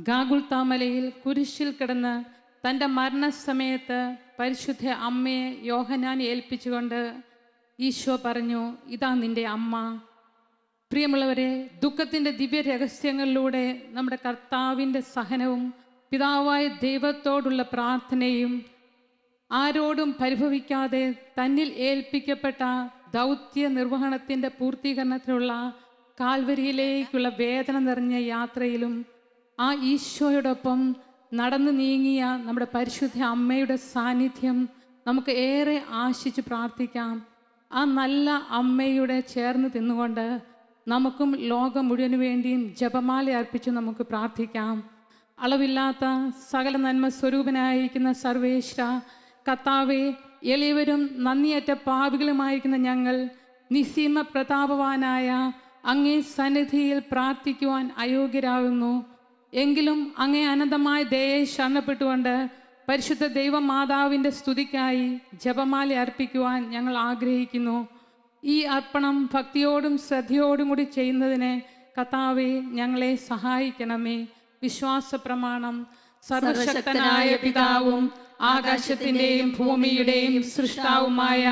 ഗാഗുൽത്താമലയിൽ കുരിശിൽ കിടന്ന് തൻ്റെ മരണസമയത്ത് പരിശുദ്ധ അമ്മയെ യോഹന്നാൻ ഏൽപ്പിച്ചുകൊണ്ട് ഈശോ പറഞ്ഞു, ഇതാ നിൻ്റെ അമ്മ. പ്രിയമുള്ളവരെ, ദുഃഖത്തിൻ്റെ ദിവ്യ രഹസ്യങ്ങളിലൂടെ നമ്മുടെ കർത്താവിൻ്റെ സഹനവും പിതാവായ ദൈവത്തോടുള്ള പ്രാർത്ഥനയും ആരോടും പരിഭവിക്കാതെ തന്നിൽ ഏൽപ്പിക്കപ്പെട്ട ദൗത്യ നിർവഹണത്തിൻ്റെ പൂർത്തീകരണത്തിനുള്ള കാൽവരിയിലേക്കുള്ള വേദന നിറഞ്ഞ യാത്രയിലും ആ ഈശോയോടൊപ്പം നടന്നു നീങ്ങിയ നമ്മുടെ പരിശുദ്ധ അമ്മയുടെ സാന്നിധ്യം നമുക്ക് ഏറെ ആശിച്ച് പ്രാർത്ഥിക്കാം. ആ നല്ല അമ്മയുടെ ചേർന്ന് തിന്നുകൊണ്ട് നമുക്കും ലോകം മുഴുവന് വേണ്ടിയും ജപമാല അർപ്പിച്ച് നമുക്ക് പ്രാർത്ഥിക്കാം. അളവില്ലാത്ത സകല നന്മ സ്വരൂപനായിരിക്കുന്ന സർവേശ്വര കർത്താവേ, എളിയവരും നന്ദിയറ്റ പാപികളുമായിരിക്കുന്ന ഞങ്ങൾ നിസ്സീമ പ്രതാപവാനായ അങ്ങേ സന്നിധിയിൽ പ്രാർത്ഥിക്കുവാൻ അയോഗ്യരാകുന്നു. എങ്കിലും അങ്ങേ അനന്തമായ ദയയെ ശരണപ്പെട്ടുകൊണ്ട് പരിശുദ്ധ ദൈവമാതാവിൻ്റെ സ്തുതിക്കായി ജപമാല അർപ്പിക്കുവാൻ ഞങ്ങൾ ആഗ്രഹിക്കുന്നു. ഈ അർപ്പണം ഭക്തിയോടും ശ്രദ്ധയോടും കൂടി ചെയ്യുന്നതിന് കർത്താവേ ഞങ്ങളെ സഹായിക്കണമേ. വിശ്വാസ പ്രമാണം. സർവശക്തനായ പിതാവും ആകാശത്തിൻ്റെയും ഭൂമിയുടെയും സൃഷ്ടാവുമായ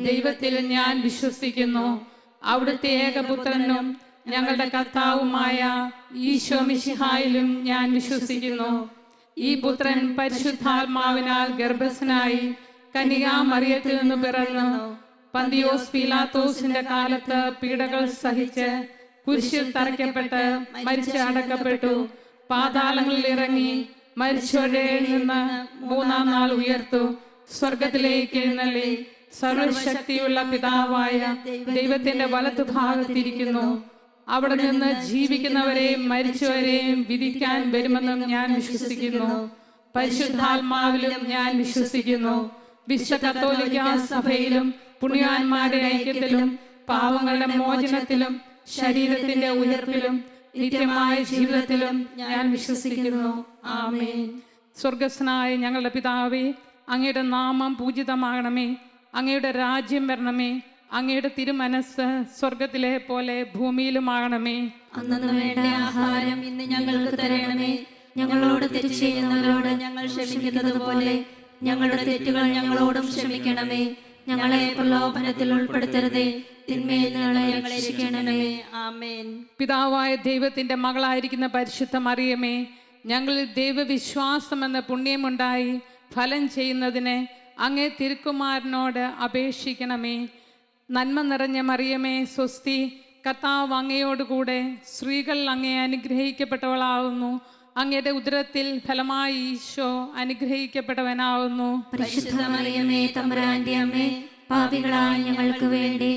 ദൈവത്തിൽ ഞാൻ വിശ്വസിക്കുന്നു. അവിടുത്തെ ഏകപുത്രനും ഞങ്ങളുടെ കർത്താവുമായ ഈശോ മിശിഹായിലും ഞാൻ വിശ്വസിക്കുന്നു. ഈ പുത്രൻ പരിശുദ്ധാത്മാവിനാൽ ഗർഭസ്ഥനായി കന്യകാമറിയത്തിൽ നിന്ന് പിറന്നു പന്തിയോസ് പീലാത്തോസിന്റെ കാലത്ത് പീഡകൾ സഹിച്ച് കുരിശിൽ തറയ്ക്കപ്പെട്ട് മരിച്ച് അടക്കപ്പെട്ടു. പാതാളങ്ങളിൽ ഇറങ്ങി മരിച്ചവരിൽ നിന്ന് മൂന്നാം നാൾ ഉയർത്തു. സ്വർഗത്തിലേക്ക് എഴുന്നള്ളി സർവശക്തിയുള്ള പിതാവായ ദൈവത്തിന്റെ വലതുഭാഗത്തിരിക്കുന്നു. അവിടെ നിന്ന് ജീവിക്കുന്നവരെയും മരിച്ചവരെയും വിധിക്കാൻ വരുമെന്നും ഞാൻ വിശ്വസിക്കുന്നു. പരിശുദ്ധാത്മാവിലും ഞാൻ വിശ്വസിക്കുന്നു. വിശുദ്ധ കത്തോലിക്കാ സഭയിലും പുണ്യവാന്മാരുടെ ഐക്യത്തിലും പാവങ്ങളുടെ മോചനത്തിലും ശരീരത്തിന്റെ ഉയർപ്പിലും നിത്യമായ ജീവിതത്തിലും ഞാൻ വിശ്വസിക്കുന്നു. ആമേൻ. സ്വർഗസ്നായ ഞങ്ങളുടെ പിതാവേ, അങ്ങയുടെ നാമം പൂജിതമാകണമേ. അങ്ങയുടെ രാജ്യം വരണമേ. അങ്ങയുടെ തിരുമനസ് സ്വർഗത്തിലെ പോലെ ഭൂമിയിലുമാകണമേ. അന്നു വേണ്ട ആഹാരം ഇന്ന് ഞങ്ങൾക്ക് തരണമേ. ഞങ്ങളോട് തെറ്റ് ചെയ്യുന്നവരോട് ഞങ്ങൾ ക്ഷമിക്കുന്നത് പോലെ ഞങ്ങളുടെ തെറ്റുകൾ ഞങ്ങളോടും ക്ഷമിക്കണമേ. ഞങ്ങളെ പ്രലോഭനത്തിൽ ഉൾപ്പെടുത്തരുതേ, തിന്മയിൽ നിന്ന് ഞങ്ങളെ രക്ഷിക്കണമേ. ആമേൻ. പിതാവായ ദൈവത്തിന്റെ മകളായിരിക്കുന്ന പരിശുദ്ധ മറിയമേ, ഞങ്ങളിൽ ദൈവവിശ്വാസം എന്ന പുണ്യമുണ്ടായി ഫലം ചെയ്യുന്നതിന് അങ്ങേ തിരുക്കുമാരനോട് അപേക്ഷിക്കണമേ. നന്മ നിറഞ്ഞ മറിയമേ, സ്വസ്തി. കർത്താവ് അങ്ങയോടുകൂടെ സ്ത്രീകൾ അങ്ങേ അനുഗ്രഹിക്കപ്പെട്ടവളാവുന്നു. അങ്ങയുടെ ഉദരത്തിൽ ഫലമായി ഈശോ അനുഗ്രഹിക്കപ്പെട്ടവനാവുന്നു. പരിശുദ്ധ മറിയമേ, തമ്പുരാന്റെ അമ്മേ, പാപികളായ ഞങ്ങൾക്ക് വേണ്ടി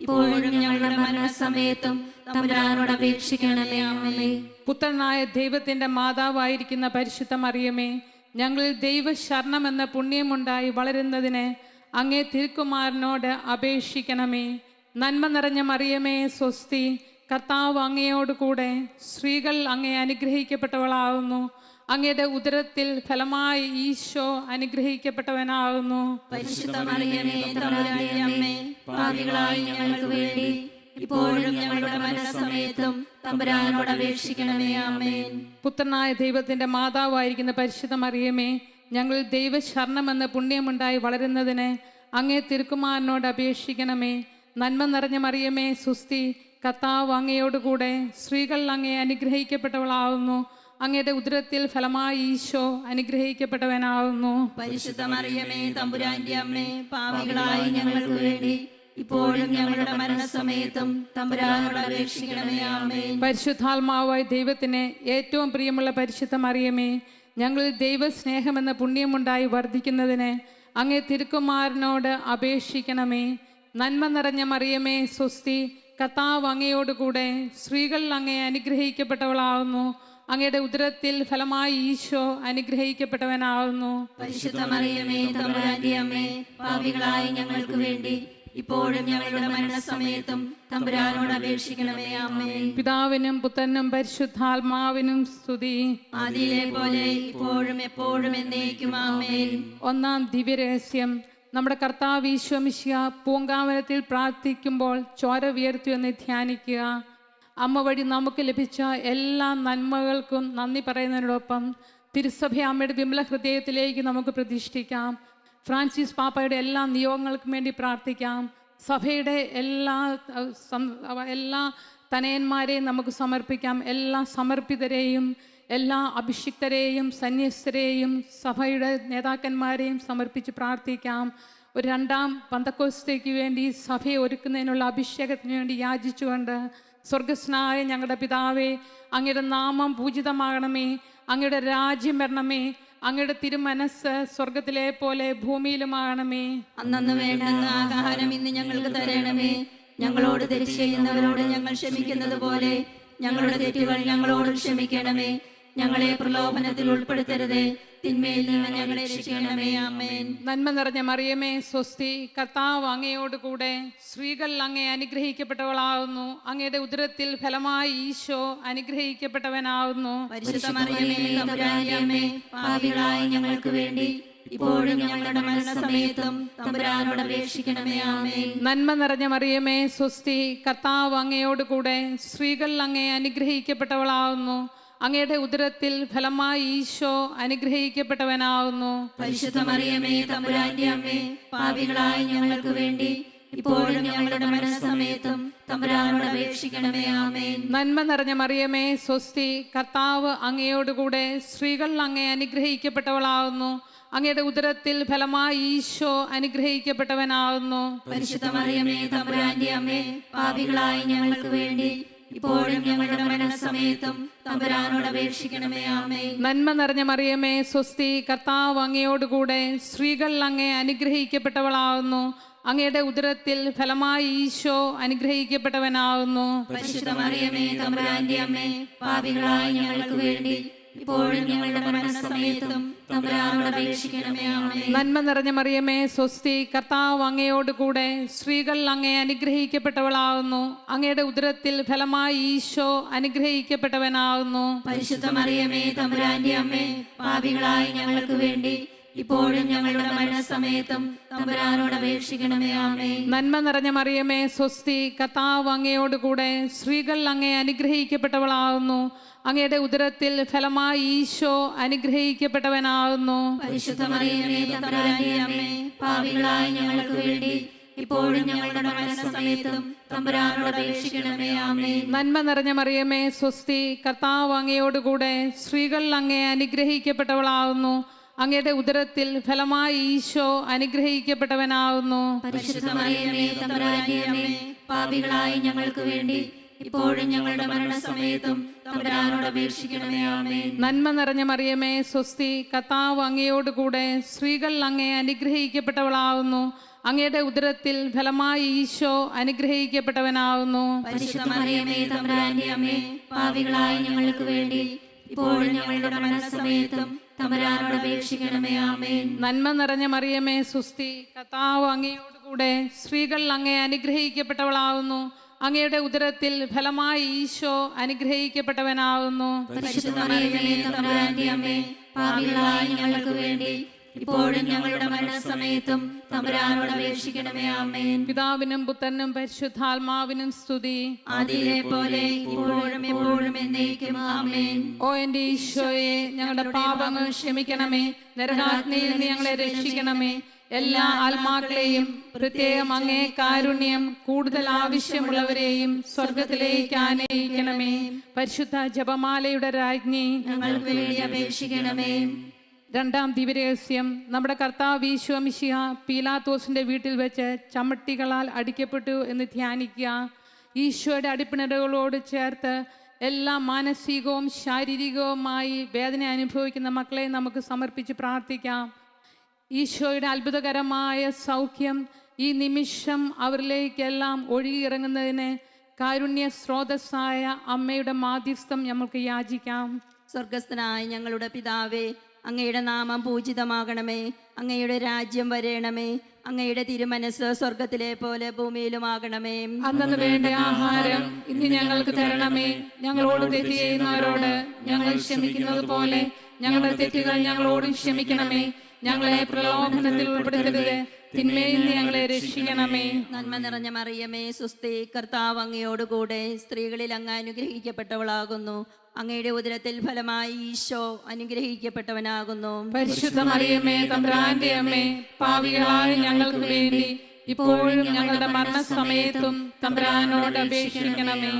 ഇപ്പോഴും ഞങ്ങളുടെ മരണസമയത്തും തമ്പുരാനോട് അപേക്ഷിക്കണമേ. ആമേൻ. പുത്രനായ ദൈവത്തിന്റെ മാതാവായിരിക്കുന്ന പരിശുദ്ധ മറിയമേ, ഞങ്ങളിൽ ദൈവശരണം എന്ന പുണ്യമുണ്ടായി വളരുന്നതിന് അങ്ങേ തിരുക്കുമാരനോട് അപേക്ഷിക്കണമേ. നന്മ നിറഞ്ഞ മറിയമേ, സ്വസ്തി. കർത്താവ് അങ്ങയോടുകൂടെ സ്ത്രീകൾ അങ്ങേ അനുഗ്രഹിക്കപ്പെട്ടവളാകുന്നു. അങ്ങയുടെ ഉദരത്തിൽ ഫലമായി ഈശോ അനുഗ്രഹിക്കപ്പെട്ടവനാകുന്നു. പരിശുദ്ധ മറിയമേ, തമ്പുരാന്റെ അമ്മേ, പാപികളായ ഞങ്ങൾക്ക് വേണ്ടി ഇപ്പോഴും ഞങ്ങളുടെ മരണസമയത്തും തമ്പുരാനോട് അപേക്ഷിക്കണമേ. ആമേൻ. പുത്രനായ ദൈവത്തിന്റെ മാതാവായിരിക്കുന്ന പരിശുദ്ധ മറിയമേ, ഞങ്ങളിൽ ദൈവശരണം എന്ന പുണ്യമുണ്ടായി വളരുന്നതിന് അങ്ങേ തിരുക്കുമാരനോട് അപേക്ഷിക്കണമേ. നന്മ നിറഞ്ഞ മറിയമേ, സുസ്തി. കർത്താവ് അങ്ങയോടുകൂടെ സ്ത്രീകൾ അങ്ങേ അനുഗ്രഹിക്കപ്പെട്ടവളാവുന്നു. അങ്ങയുടെ ഉദരത്തിൽ ഫലമായി ഈശോ അനുഗ്രഹിക്കപ്പെട്ടവനാവുന്നു. പരിശുദ്ധ മറിയമേ, തമ്പുരാന്റെ അമ്മേ, പാപികളായ ഞങ്ങൾക്ക് വേണ്ടി ഇപ്പോഴും ഞങ്ങളുടെ മരണസമയത്തും തമ്പുരാനോട് അപേക്ഷിക്കണമേ. ആമേൻ. പരിശുദ്ധാത്മാവായ ദൈവത്തിന് ഏറ്റവും പ്രിയമുള്ള പരിശുദ്ധ മറിയമേ, ഞങ്ങളിൽ ദൈവസ്നേഹമെന്ന പുണ്യമുണ്ടായി വർദ്ധിക്കുന്നതിന് അങ്ങേ തിരുക്കുമാരനോട് അപേക്ഷിക്കണമേ. നന്മ നിറഞ്ഞ മറിയമേ, സ്വസ്തി. കർത്താവ് അങ്ങയോടുകൂടെ സ്ത്രീകൾ അങ്ങേ അനുഗ്രഹിക്കപ്പെട്ടവളാവുന്നു. അങ്ങയുടെ ഉദരത്തിൽ ഫലമായി ഈശോ അനുഗ്രഹിക്കപ്പെട്ടവനാവുന്നു. പരിശുദ്ധ മറിയമേ, തമ്പുരാന്റെ അമ്മേ, പാപികളായ ഞങ്ങൾക്ക് വേണ്ടി ഇപ്പോഴും ഞങ്ങളുടെ മരണസമയത്തും തമ്പുരാനോട് അപേക്ഷിക്കണമേ. ആമേൻ. പിതാവിനും പുത്രനും പരിശുദ്ധാത്മാവിനും സ്തുതി. ആദിയിലെ പോലെ ഇപ്പോഴും എപ്പോഴും എന്നേക്കും. ആമേൻ. ഒന്നാം ദിവ്യരഹസ്യം. നമ്മുടെ കർത്താവ് ഈശോ മിശിഹാ പൂങ്കാവനത്തിൽ പ്രാർത്ഥിക്കുമ്പോൾ ചോര ഉയർത്തിയെന്ന് ധ്യാനിക്കുക. അമ്മ വഴി നമുക്ക് ലഭിച്ച എല്ലാ നന്മകൾക്കും നന്ദി പറയുന്നതിനോടൊപ്പം തിരുസഭ അമ്മയുടെ വിമല ഹൃദയത്തിലേക്ക് നമുക്ക് പ്രതിഷ്ഠിക്കാം. ഫ്രാൻസിസ് പാപ്പയുടെ എല്ലാ നിയോഗങ്ങൾക്കും വേണ്ടി പ്രാർത്ഥിക്കാം. സഭയുടെ എല്ലാ തനയന്മാരെയും നമുക്ക് സമർപ്പിക്കാം. എല്ലാ സമർപ്പിതരെയും എല്ലാ അഭിഷിക്തരെയും സന്യസ്തരെയും സഭയുടെ നേതാക്കന്മാരെയും സമർപ്പിച്ച് പ്രാർത്ഥിക്കാം. ഒരു രണ്ടാം പന്തക്കോസ്തേക്ക് വേണ്ടി സഭയെ ഒരുക്കുന്നതിനുള്ള അഭിഷേകത്തിന് വേണ്ടി യാചിച്ചുകൊണ്ട്, സ്വർഗസ്നായ ഞങ്ങളുടെ പിതാവേ, അങ്ങയുടെ നാമം പൂജിതമാകണമേ, അങ്ങയുടെ രാജ്യം വരണമേ, അങ്ങയുടെ തിരുമനസ് സ്വർഗത്തിലെ പോലെ ഭൂമിയിലുമാകണമേ. അന്നു വേണ്ടുന്ന ആഹാരം ഇന്ന് ഞങ്ങൾക്ക് തരണമേ. ഞങ്ങളോട് തെറ്റ് ചെയ്യുന്നവരോട് ഞങ്ങൾ ക്ഷമിക്കുന്നത് പോലെ ഞങ്ങളുടെ തെറ്റുകൾ ഞങ്ങളോട് ക്ഷമിക്കണമേ. ഞങ്ങളെ പ്രലോഭനത്തിൽ ഉൾപ്പെടുത്തരുതേ, തിന്മയിൽ നിന്ന് ഞങ്ങളെ രക്ഷിക്കണമേ. ആമേൻ. നന്മ നിറഞ്ഞ മറിയമേ സ്വസ്തി, കർത്താവ് അങ്ങയോട് കൂടെ, സ്ത്രീകൾ അങ്ങേ അനുഗ്രഹിക്കപ്പെട്ടവളാവുന്നു, അങ്ങയുടെ ഉദരത്തിൽ ഫലമായി ഈശോ അനുഗ്രഹിക്കപ്പെട്ടവനാവുന്നു. പരിശുദ്ധ മറിയമേ, തമ്പുരാന്റെ അമ്മേ, പാപികളായ ഞങ്ങൾക്ക് വേണ്ടി ഇപ്പോഴും ഞങ്ങളുടെ മരണസമയത്തും തമ്പുരാനോട് അപേക്ഷിക്കണമേ. ആമേൻ. നന്മ നിറഞ്ഞ മറിയമേ സ്വസ്തി, കർത്താവ് അങ്ങയോട് കൂടെ, സ്ത്രീകൾ അങ്ങേ അനുഗ്രഹിക്കപ്പെട്ടവളാവുന്നു, അങ്ങയുടെ ഉദരത്തിൽ ഫലമായി ഈശോ അനുഗ്രഹിക്കപ്പെട്ടവനാവുന്നു. പരിശുദ്ധ മറിയമേ, തമ്പുരാന്റെ അമ്മേ, പാപികളായ ഞങ്ങൾക്ക് വേണ്ടി ഇപ്പോഴും ഞങ്ങളുടെ മരണസമയത്തും തമ്പുരാനോട് അപേക്ഷിക്കണമേ. ആമേൻ. നന്മ നിറഞ്ഞ മറിയമേ സ്വസ്തി, കർത്താവ് അങ്ങയോട് കൂടെ, സ്ത്രീകൾ അങ്ങേ അനുഗ്രഹിക്കപ്പെട്ടവളാവുന്നു, അങ്ങയുടെ ഉദരത്തിൽ ഫലമായി ഈശോ അനുഗ്രഹിക്കപ്പെട്ടവനാവുന്നു. പരിശുദ്ധ മറിയമേ, തമ്പുരാന്റെ അമ്മേ, പാപികളായ ഞങ്ങൾക്ക് വേണ്ടി ഇപ്പോഴും ഞങ്ങളുടെ മരണസമയത്തും തമ്പുരാനോട് അപേക്ഷിക്കണമേ. ആമേൻ. നന്മ നിറഞ്ഞ മറിയമേ സ്വസ്തി, കർത്താവ് അങ്ങയോട് കൂടെ, സ്ത്രീകൾ അങ്ങേ അനുഗ്രഹിക്കപ്പെട്ടവളാവുന്നു, അങ്ങയുടെ ഉദരത്തിൽ ഫലമായി ഈശോ അനുഗ്രഹിക്കപ്പെട്ടവനാവുന്നു. പരിശുദ്ധ മറിയമേ, തമ്പുരാന്റെ അമ്മേ, പാപികളായ ഞങ്ങൾക്ക് വേണ്ടി ഇപ്പോഴും ഞങ്ങളുടെ മരണസമയത്തും തമ്പുരാനോട് അപേക്ഷിക്കണമേ. ആമേൻ. നന്മ നിറഞ്ഞ മറിയമേ സ്വസ്തി, കർത്താവ് അങ്ങയോട് കൂടെ, സ്ത്രീകൾ അങ്ങേ അനുഗ്രഹിക്കപ്പെട്ടവളാവുന്നു, അങ്ങയുടെ ഉദരത്തിൽ ഫലമായി ഈശോ അനുഗ്രഹിക്കപ്പെട്ടവനാവുന്നു. പരിശുദ്ധ മറിയമേ, തമ്പുരാന്റെ അമ്മേ, പാപികളായ ഞങ്ങൾക്ക് വേണ്ടി ഇപ്പോഴും ഞങ്ങളുടെ മരണസമയത്തും തമ്പുരാനോട് അപേക്ഷിക്കണമേ. ആമേൻ. നന്മ നിറഞ്ഞ മറിയമേ സ്വസ്തി, കർത്താവ് അങ്ങയോട് കൂടെ, സ്ത്രീകൾ അങ്ങേ അനുഗ്രഹിക്കപ്പെട്ടവളാവുന്നു, അങ്ങയുടെ ഉദരത്തിൽ ഫലമായി ഈശോ അനുഗ്രഹിക്കപ്പെട്ടവനാവുന്നു. പരിശുദ്ധ മറിയമേ, തമ്പുരാന്റെ അമ്മേ, പാപികളായ ഞങ്ങൾക്ക് വേണ്ടി ഇപ്പോഴും ഞങ്ങളുടെ മരണസമയത്തും തമ്പുരാനോട് അപേക്ഷിക്കണമേ. ആമേൻ. നന്മ നിറഞ്ഞ മറിയമേ സ്വസ്തി, കർത്താവ് അങ്ങയോട് കൂടെ, സ്ത്രീകൾ അങ്ങേ അനുഗ്രഹിക്കപ്പെട്ടവളാവുന്നു, അങ്ങയുടെ ഉദരത്തിൽ ഫലമായി ഈശോ അനുഗ്രഹിക്കപ്പെട്ടവനാവുന്നു. പരിശുദ്ധ മറിയമേ, തമ്പുരാന്റെ അമ്മേ, പാപികളായ ഞങ്ങൾക്ക് വേണ്ടി ഇപ്പോഴും ഞങ്ങളുടെ മരണസമയത്തും തമ്പുരാനോട് അപേക്ഷിക്കണമേ. ആമേൻ. നന്മ നിറഞ്ഞ മറിയമേ സ്വസ്തി, കർത്താവ് അങ്ങയോട് കൂടെ, സ്ത്രീകൾ അങ്ങേ അനുഗ്രഹിക്കപ്പെട്ടവളാവുന്നു, അങ്ങയുടെ ഉദരത്തിൽ ഫലമായി ഈശോ അനുഗ്രഹിക്കപ്പെട്ടവനാവുന്നു. പരിശുദ്ധ മറിയമേ, തമ്പുരാന്റെ അമ്മേ, പാപികളായ ഞങ്ങൾക്ക് വേണ്ടി ഇപ്പോഴും ഞങ്ങളുടെ മരണസമയത്തും തമ്പുരാനോട് അപേക്ഷിക്കണമേ. ആമേൻ. നന്മ നിറഞ്ഞ മറിയമേ സ്വസ്തി, കർത്താവ് അങ്ങയോട് കൂടെ, സ്ത്രീകൾ അങ്ങേ അനുഗ്രഹിക്കപ്പെട്ടവളാവുന്നു, അങ്ങയുടെ ഉദരത്തിൽ ഫലമായി ഈശോ അനുഗ്രഹിക്കപ്പെട്ടവനാവുന്നു. പരിശുദ്ധ മറിയമേ, തമ്പുരാന്റെ അമ്മേ, പാപികളായ ഞങ്ങൾക്ക് വേണ്ടി ഇപ്പോഴും ഞങ്ങളുടെ മരണസമയത്തും തമ്പുരാനോട് അപേക്ഷിക്കണമേ. ആമേൻ. പിതാവിനും പുത്രനും പരിശുദ്ധാത്മാവിനും സ്തുതി. ആദിയിലെ പോലെ ഇപ്പോഴും എപ്പോഴും എന്നേക്കും. ആമേൻ. ഓ എന്റെ ഈശോയെ, ഞങ്ങളുടെ പാപങ്ങൾ ക്ഷമിക്കണമേ, നരകാഗ്നിയിൽ നിന്ന് ഞങ്ങളെ രക്ഷിക്കണമേ, എല്ലാ ആത്മാക്കളെയും പ്രത്യേകം അങ്ങേ കാരുണ്യം കൂടുതൽ ആവശ്യമുള്ളവരെയും സ്വർഗത്തിലേക്ക് ആനയിക്കണമേ. പരിശുദ്ധ ജപമാലയുടെ രാജ്ഞി, ഞങ്ങൾക്ക് വേണ്ടി അപേക്ഷിക്കണമേ. രണ്ടാം ദിവ്യരഹസ്യം. നമ്മുടെ കർത്താവ് ഈശോ മിശിഹ പീലാത്തോസിന്റെ വീട്ടിൽ വെച്ച് ചമ്മട്ടികളാൽ അടിക്കപ്പെട്ടു എന്ന് ധ്യാനിക്കുക. ഈശോയുടെ അടിപ്പിണറുകളോട് ചേർത്ത് എല്ലാ മാനസികവും ശാരീരികവുമായി വേദന അനുഭവിക്കുന്ന മക്കളെ നമുക്ക് സമർപ്പിച്ച് പ്രാർത്ഥിക്കാം. ഈശോയുടെ അത്ഭുതകരമായ സൗഖ്യം ഈ നിമിഷം അവരിലേക്കെല്ലാം ഒഴുകിയിറങ്ങുന്നതിന് കാരുണ്യ സ്രോതസ്സായ അമ്മയുടെ മാധ്യസ്ഥം നമുക്ക് യാചിക്കാം. സ്വർഗസ്ഥനായ ഞങ്ങളുടെ പിതാവേ, അങ്ങയുടെ നാമം പൂജിതമാകണമേ, അങ്ങയുടെ രാജ്യം വരേണമേ, അങ്ങയുടെ തിരുമനസ് സ്വർഗത്തിലെ പോലെ ഭൂമിയിലുമാകണമേ. അന്നു വേണ്ട ആഹാരം ഇന്ന് ഞങ്ങൾക്ക് തരണമേ. ഞങ്ങളോട് തെറ്റ് ചെയ്യുന്നവരോട് ഞങ്ങൾ ക്ഷമിക്കുന്നത് പോലെ ഞങ്ങളുടെ തെറ്റുകൾ ഞങ്ങളോട് ക്ഷമിക്കണമേ. ഞങ്ങളെ പ്രലോഭനത്തിൽ ഉൾപ്പെടുത്തരുത്, തിന്മയിൽ നിന്ന് ഞങ്ങളെ രക്ഷിക്കണമേ. നന്മ നിറഞ്ഞ മറിയമേ സുസ്തി, കർത്താവ് അങ്ങയോടുകൂടെ സ്ത്രീകളിൽ അങ്ങ് അനുഗ്രഹിക്കപ്പെട്ടവളാകുന്നു. അങ്ങയുടെ ഉദരത്തിൽ ഫലമായി ഈശോ അനുഗ്രഹിക്കപ്പെട്ടവനാകുന്നു. പരിശുദ്ധ മറിയമേ തമ്പുരാന്റെ അമ്മേ, പാപികളായ ഞങ്ങൾക്ക് വേണ്ടി ഇപ്പോഴും ഞങ്ങളുടെ മരണസമയത്തും തമ്പുരാനോട് അപേക്ഷിക്കണമേ.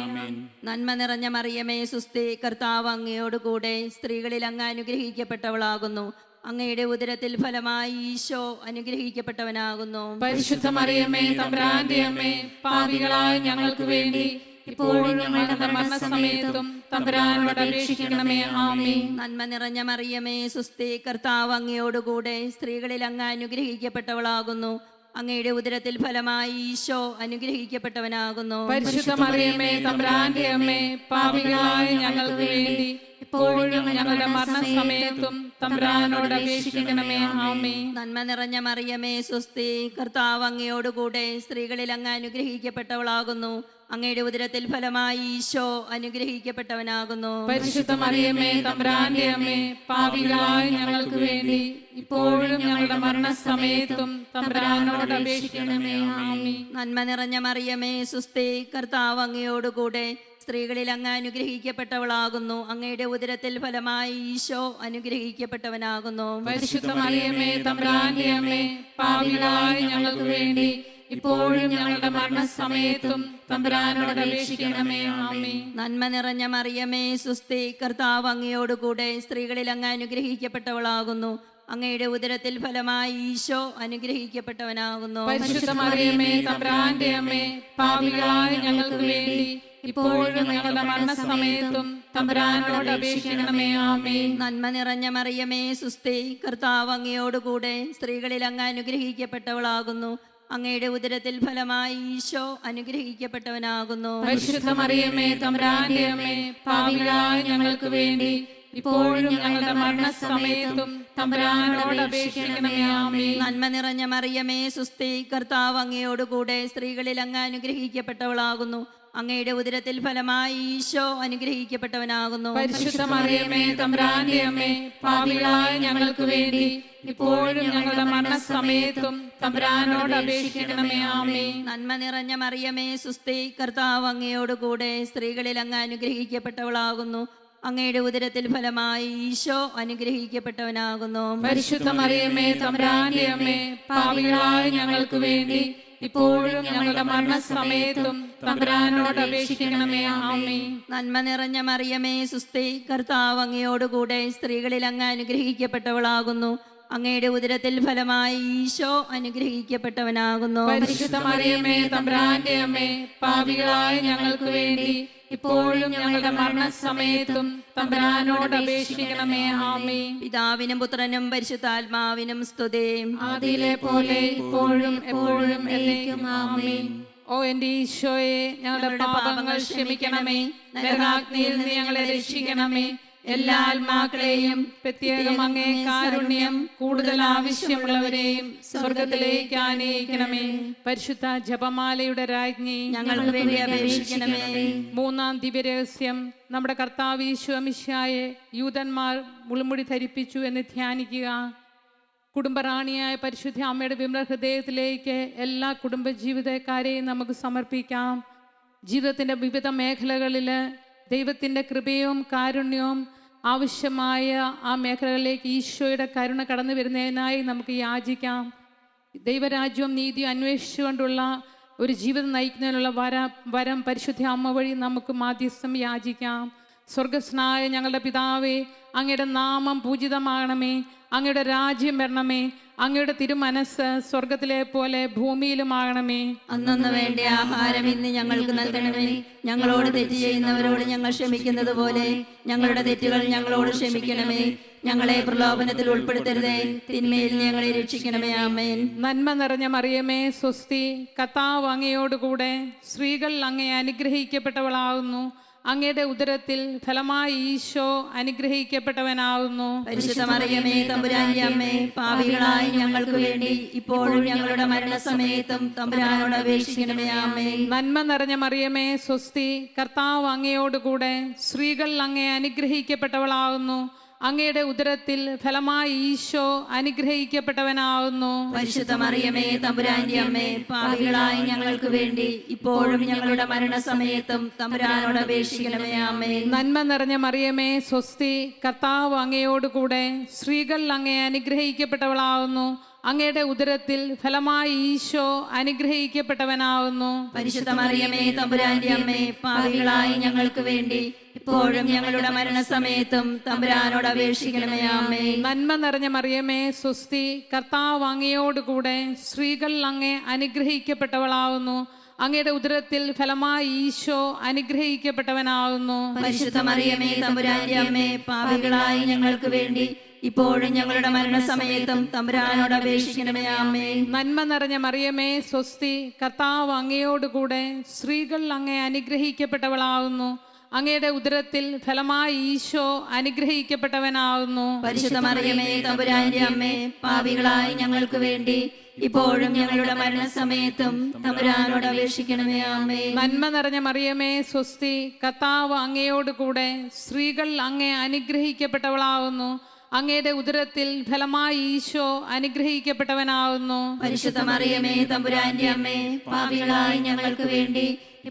നന്മ നിറഞ്ഞ മറിയമേ സുസ്തി, കർത്താവ് അങ്ങയോടുകൂടെ സ്ത്രീകളിൽ അങ്ങ് അനുഗ്രഹിക്കപ്പെട്ടവളാകുന്നു. അങ്ങയുടെ ഉദരത്തിൽ ഫലമായി ഈശോ അനുഗ്രഹിക്കപ്പെട്ടവനാകുന്നു. പരിശുദ്ധ മറിയമേ തമ്പുരാന്റെ അമ്മേ, പാപികളായ ഞങ്ങൾക്ക് വേണ്ടി ഇപ്പോഴും ഞങ്ങളുടെ മരണസമയത്തും തമ്പുരാനോട് അപേക്ഷിക്കണമേ. ആമേൻ. നന്മ നിറഞ്ഞ മറിയമേ സുസ്തി, കർത്താവ് അങ്ങയോടുകൂടെ സ്ത്രീകളിൽ അങ്ങ് അനുഗ്രഹിക്കപ്പെട്ടവളാകുന്നു. അങ്ങയുടെ ഉദരത്തിൽ ഫലമായി ഈശോ അനുഗ്രഹിക്കപ്പെട്ടവനാകുന്നു. പരിശുദ്ധ മറിയമേ തമ്പുരാന്റെ അമ്മേ, പാപികളായ ഞങ്ങൾക്ക് വേണ്ടി ഇപ്പോഴും ഞങ്ങളുടെ മരണസമയത്തും തമ്പുരാനോട് അപേക്ഷിക്കണമേ. ആമേൻ. നന്മ നിറഞ്ഞ മറിയമേ സുസ്തി, കർത്താവ് അങ്ങയോടുകൂടെ സ്ത്രീകളിൽ അങ്ങ് അനുഗ്രഹിക്കപ്പെട്ടവളാകുന്നു. അങ്ങയുടെ ഉദരത്തിൽ ഫലമായി ഈശോ അനുഗ്രഹിക്കപ്പെട്ടവനാകുന്നു. പരിശുദ്ധ മറിയമേ തമ്പുരാന്റെ അമ്മേ, പാപികളായ ഞങ്ങൾക്ക് വേണ്ടി ഇപ്പോഴും ഞങ്ങളുടെ മരണസമയത്തും തമ്പുരാനോട് അപേക്ഷിക്കണമേ. ആമേൻ. നന്മ നിറഞ്ഞ മറിയമേ സുസ്തി, കർത്താവ് അങ്ങയോടുകൂടെ സ്ത്രീകളിൽ അങ്ങ് അനുഗ്രഹിക്കപ്പെട്ടവളാകുന്നു. അങ്ങയുടെ ഉദരത്തിൽ ഫലമായി ഈശോ അനുഗ്രഹിക്കപ്പെട്ടവനാകുന്നു. പരിശുദ്ധ മറിയമേ തമ്പുരാന്റെ അമ്മേ, പാപികളായ ഞങ്ങൾക്ക് വേണ്ടി ഇപ്പോഴും ഞങ്ങളുടെ മരണസമയത്തും തമ്പുരാനോട് അപേക്ഷിക്കണമേ. ആമേൻ. നന്മ നിറഞ്ഞ മറിയമേ സുസ്തി, കർത്താവ് അങ്ങയോടുകൂടെ സ്ത്രീകളിൽ അങ്ങ് അനുഗ്രഹിക്കപ്പെട്ടവളാകുന്നു. അങ്ങയുടെ ഉദരത്തിൽ ഫലമായി ഈശോ അനുഗ്രഹിക്കപ്പെട്ടവനാകുന്നു. പരിശുദ്ധ മറിയമേ തമ്പുരാന്റെ അമ്മേ, പാപികളായ ഞങ്ങൾക്ക് വേണ്ടി ഇപ്പോഴും ഞങ്ങളുടെ മരണസമയത്തും തമ്പുരാനോട് അപേക്ഷിക്കണമേ. ആമേൻ. നന്മ നിറഞ്ഞ മറിയമേ സുസ്തി, കർത്താവ് അങ്ങയോടുകൂടെ സ്ത്രീകളിൽ അങ്ങ് അനുഗ്രഹിക്കപ്പെട്ടവളാകുന്നു. അങ്ങയുടെ ഉദരത്തിൽ ഫലമായി ഈശോ അനുഗ്രഹിക്കപ്പെട്ടവനാകുന്നു. പരിശുദ്ധ മറിയമേ തമ്പുരാന്റെ അമ്മേ, പാപികളായ ഞങ്ങൾക്ക് വേണ്ടി ഇപ്പോഴും ഞങ്ങളുടെ മരണസമയത്തും തമ്പുരാനോട് അപേക്ഷിക്കണമേ. ആമേൻ. നന്മ നിറഞ്ഞ മറിയമേ സുസ്തി, കർത്താവ് അങ്ങയോടുകൂടെ സ്ത്രീകളിൽ അങ്ങ് അനുഗ്രഹിക്കപ്പെട്ടവളാകുന്നു. അങ്ങയുടെ ഉദരത്തിൽ ഫലമായി ഈശോ അനുഗ്രഹിക്കപ്പെട്ടവനാകുന്നു. പരിശുദ്ധ മറിയമേ തമ്പുരാന്റെ അമ്മേ, പാപികളായ ഞങ്ങൾക്ക് വേണ്ടി ഇപ്പോഴും ഞങ്ങളുടെ മരണസമയത്തും തമ്പുരാനോട് അപേക്ഷിക്കണമേ. ആമേൻ. നന്മ നിറഞ്ഞ മറിയമേ സുസ്തി, കർത്താവ് അങ്ങയോടുകൂടെ സ്ത്രീകളിൽ അങ്ങ് അനുഗ്രഹിക്കപ്പെട്ടവളാകുന്നു. അങ്ങയുടെ ഉദരത്തിൽ ഫലമായി ഈശോ അനുഗ്രഹിക്കപ്പെട്ടവനാകുന്നു. പരിശുദ്ധ മറിയമേ തമ്പുരാന്റെ അമ്മേ, പാപികളായ ഞങ്ങൾക്ക് വേണ്ടി ഇപ്പോഴും ഞങ്ങളുടെ മരണസമയത്തും തമ്പുരാനോട് അപേക്ഷിക്കണമേ. ആമേൻ. നന്മ നിറഞ്ഞ മറിയമേ സുസ്തി, കർത്താവ് അങ്ങയോടുകൂടെ സ്ത്രീകളിൽ അങ്ങ് അനുഗ്രഹിക്കപ്പെട്ടവളാകുന്നു. അങ്ങയുടെ ഉദരത്തിൽ ഫലമായി ഈശോ അനുഗ്രഹിക്കപ്പെട്ടവനാകുന്നു. പരിശുദ്ധ മറിയമേ തമ്പുരാന്റെ അമ്മേ, പാപികളായ ഞങ്ങൾക്ക് വേണ്ടി ഇപ്പോഴും ഞങ്ങളുടെ മരണസമയത്തും തമ്പുരാനോട് അപേക്ഷിക്കണമേ. ആമേൻ. പിതാവിനും പുത്രനും പരിശുദ്ധാത്മാവിനും സ്തുതി. ആദിയിലെ പോലെ ഇപ്പോഴും എപ്പോഴും എന്നേക്കും. ആമേൻ. ഓ എന്റെ ഈശോയെ, ഞങ്ങളുടെ പാപങ്ങൾ ക്ഷമിക്കണമേ. നരകാഗ്നിയിൽ നിന്ന് ഞങ്ങളെ രക്ഷിക്കണമേ. എല്ലാ ആത്മാക്കളെയും പ്രത്യേകം അങ്ങേ കാരുണ്യം കൂടുതൽ ആവശ്യമുള്ളവരെയും സ്വർഗത്തിലേക്ക് ആനയിക്കണമേ. പരിശുദ്ധ ജപമാലയുടെ രാജ്ഞി, ഞങ്ങൾക്ക് വേണ്ടി അപേക്ഷിക്കണമേ. മൂന്നാം ദിവ്യരഹസ്യം, നമ്മുടെ കർത്താവ് ഈശോ മിശിഹായെ യൂതന്മാർ മുൾമുടി ധരിപ്പിച്ചു എന്ന് ധ്യാനിക്കുക. കുടുംബറാണിയായ പരിശുദ്ധ അമ്മയുടെ വിമല ഹൃദയത്തിലേക്ക് എല്ലാ കുടുംബജീവിതക്കാരെയും നമുക്ക് സമർപ്പിക്കാം. ജീവിതത്തിൻ്റെ വിവിധ മേഖലകളിൽ ദൈവത്തിൻ്റെ കൃപയും കാരുണ്യവും ആവശ്യമായ ആ മേഖലകളിലേക്ക് ഈശോയുടെ കരുണ കടന്നു വരുന്നതിനായി നമുക്ക് യാചിക്കാം. ദൈവരാജ്യവും നീതിയും അന്വേഷിച്ചുകൊണ്ടുള്ള ഒരു ജീവിതം നയിക്കുന്നതിനുള്ള വരം പരിശുദ്ധ അമ്മ വഴി നമുക്ക് മാധ്യസ്ഥം യാചിക്കാം. സ്വർഗസ്നായ ഞങ്ങളുടെ പിതാവേ, അങ്ങയുടെ നാമം പൂജിതമാകണമേ. അങ്ങയുടെ രാജ്യം വരണമേ. അങ്ങയുടെ തിരുമനസ് സ്വർഗത്തിലെ പോലെ ഭൂമിയിലുമാകണമേ. അന്നന്ന് വേണ്ട ആഹാരം ഇന്ന് ഞങ്ങൾക്ക് നൽകണമേ. ഞങ്ങളോട് തെറ്റ് ചെയ്യുന്നവരോട് ഞങ്ങൾ ക്ഷമിക്കുന്നത് പോലെ ഞങ്ങളുടെ തെറ്റുകൾ ഞങ്ങളോട് ക്ഷമിക്കണമേ. ഞങ്ങളെ പ്രലോഭനത്തിൽ ഉൾപ്പെടുത്തരുതേ, തിന്മയിൽ ഞങ്ങളെ രക്ഷിക്കണമേ. ആമേൻ. നന്മ നിറഞ്ഞ മറിയമേ സ്വസ്തി, കർത്താവ് അങ്ങയോടുകൂടെ സ്ത്രീകൾ അങ്ങേ അനുഗ്രഹിക്കപ്പെട്ടവളാകുന്നു. അങ്ങയുടെ ഉദരത്തിൽ ഫലമായി ഈശോ അനുഗ്രഹിക്കപ്പെട്ടവനാകുന്നു. പരിശുദ്ധ മറിയമേ തമ്പുരാന്റെ അമ്മേ, പാപികളായ ഞങ്ങൾക്ക് വേണ്ടി ഇപ്പോഴും ഞങ്ങളുടെ മരണസമയത്തും തമ്പുരാനോട് അപേക്ഷിക്കണമേ. ആമേൻ. നന്മ നിറഞ്ഞ മറിയമേ സ്വസ്തി, കർത്താവ് അങ്ങയോടുകൂടെ സ്ത്രീകൾ അങ്ങേ അനുഗ്രഹിക്കപ്പെട്ടവളാകുന്നു. അങ്ങയുടെ ഉദരത്തിൽ ഫലമായി ഈശോ അനുഗ്രഹിക്കപ്പെട്ടവനാവുന്നു. പരിശുദ്ധ മറിയമേ തമ്പുരാന്റെ അമ്മേ, പാപികളായ ഞങ്ങൾക്ക് വേണ്ടി ഇപ്പോഴും ഞങ്ങളുടെ മരണസമയത്തും തമ്പുരാനോട് അപേക്ഷിക്കണമേ. ആമേൻ. നന്മ നിറഞ്ഞ മറിയമേ സ്വസ്തി, കർത്താവ് അങ്ങയോടുകൂടെ സ്ത്രീകൾ അങ്ങേ അനുഗ്രഹിക്കപ്പെട്ടവളാവുന്നു. അങ്ങയുടെ ഉദരത്തിൽ ഫലമായി ഈശോ അനുഗ്രഹിക്കപ്പെട്ടവനാവുന്നു. പരിശുദ്ധ മറിയമേ തമ്പുരാന്റെ അമ്മേ, പാപികളായ ഞങ്ങൾക്ക് വേണ്ടി ഇപ്പോഴും ഞങ്ങളുടെ മരണസമയത്തും തമ്പുരാനോട് അപേക്ഷിക്കണമേ. ആമേൻ. നന്മ നിറഞ്ഞ മറിയമേ സ്വസ്തി, കർത്താവ് അങ്ങയോടുകൂടെ സ്ത്രീകൾ അങ്ങേ അനുഗ്രഹിക്കപ്പെട്ടവളാവുന്നു. അങ്ങയുടെ ഉദരത്തിൽ ഫലമായി ഈശോ അനുഗ്രഹിക്കപ്പെട്ടവനാവുന്നു. പരിശുദ്ധ മറിയമേ തമ്പുരാന്റെ അമ്മേ, പാപികളായ ഞങ്ങൾക്ക് വേണ്ടി ഇപ്പോഴും ഞങ്ങളുടെ മരണസമയത്തും തമ്പുരാനോട് അപേക്ഷിക്കണമേ. ആമേൻ. നന്മ നിറഞ്ഞ മറിയമേ സ്വസ്തി, കർത്താവ് അങ്ങയോടുകൂടെ സ്ത്രീകൾ അങ്ങേ അനുഗ്രഹിക്കപ്പെട്ടവളാവുന്നു. അങ്ങയുടെ ഉദരത്തിൽ ഫലമായി ഈശോ അനുഗ്രഹിക്കപ്പെട്ടവനാവുന്നു. പരിശുദ്ധ മറിയമേ തമ്പുരാന്റെ അമ്മേ, പാപികളായ ഞങ്ങൾക്ക് വേണ്ടി ഇപ്പോഴും ഞങ്ങളുടെ മരണസമയത്തും തമ്പുരാനോട് അപേക്ഷിക്കണമേ. ആമേൻ. നന്മ നിറഞ്ഞ മറിയമേ സ്വസ്തി, കർത്താവ് അങ്ങയോടുകൂടെ സ്ത്രീകൾ അങ്ങേ അനുഗ്രഹിക്കപ്പെട്ടവളാവുന്നു. അങ്ങയുടെ ഉദരത്തിൽ ഫലമായി ഈശോ അനുഗ്രഹിക്കപ്പെട്ടവനാവുന്നു. പരിശുദ്ധ മറിയമേ തമ്പുരാന്റെ അമ്മേ, പാപികളായ ഞങ്ങൾക്ക് വേണ്ടി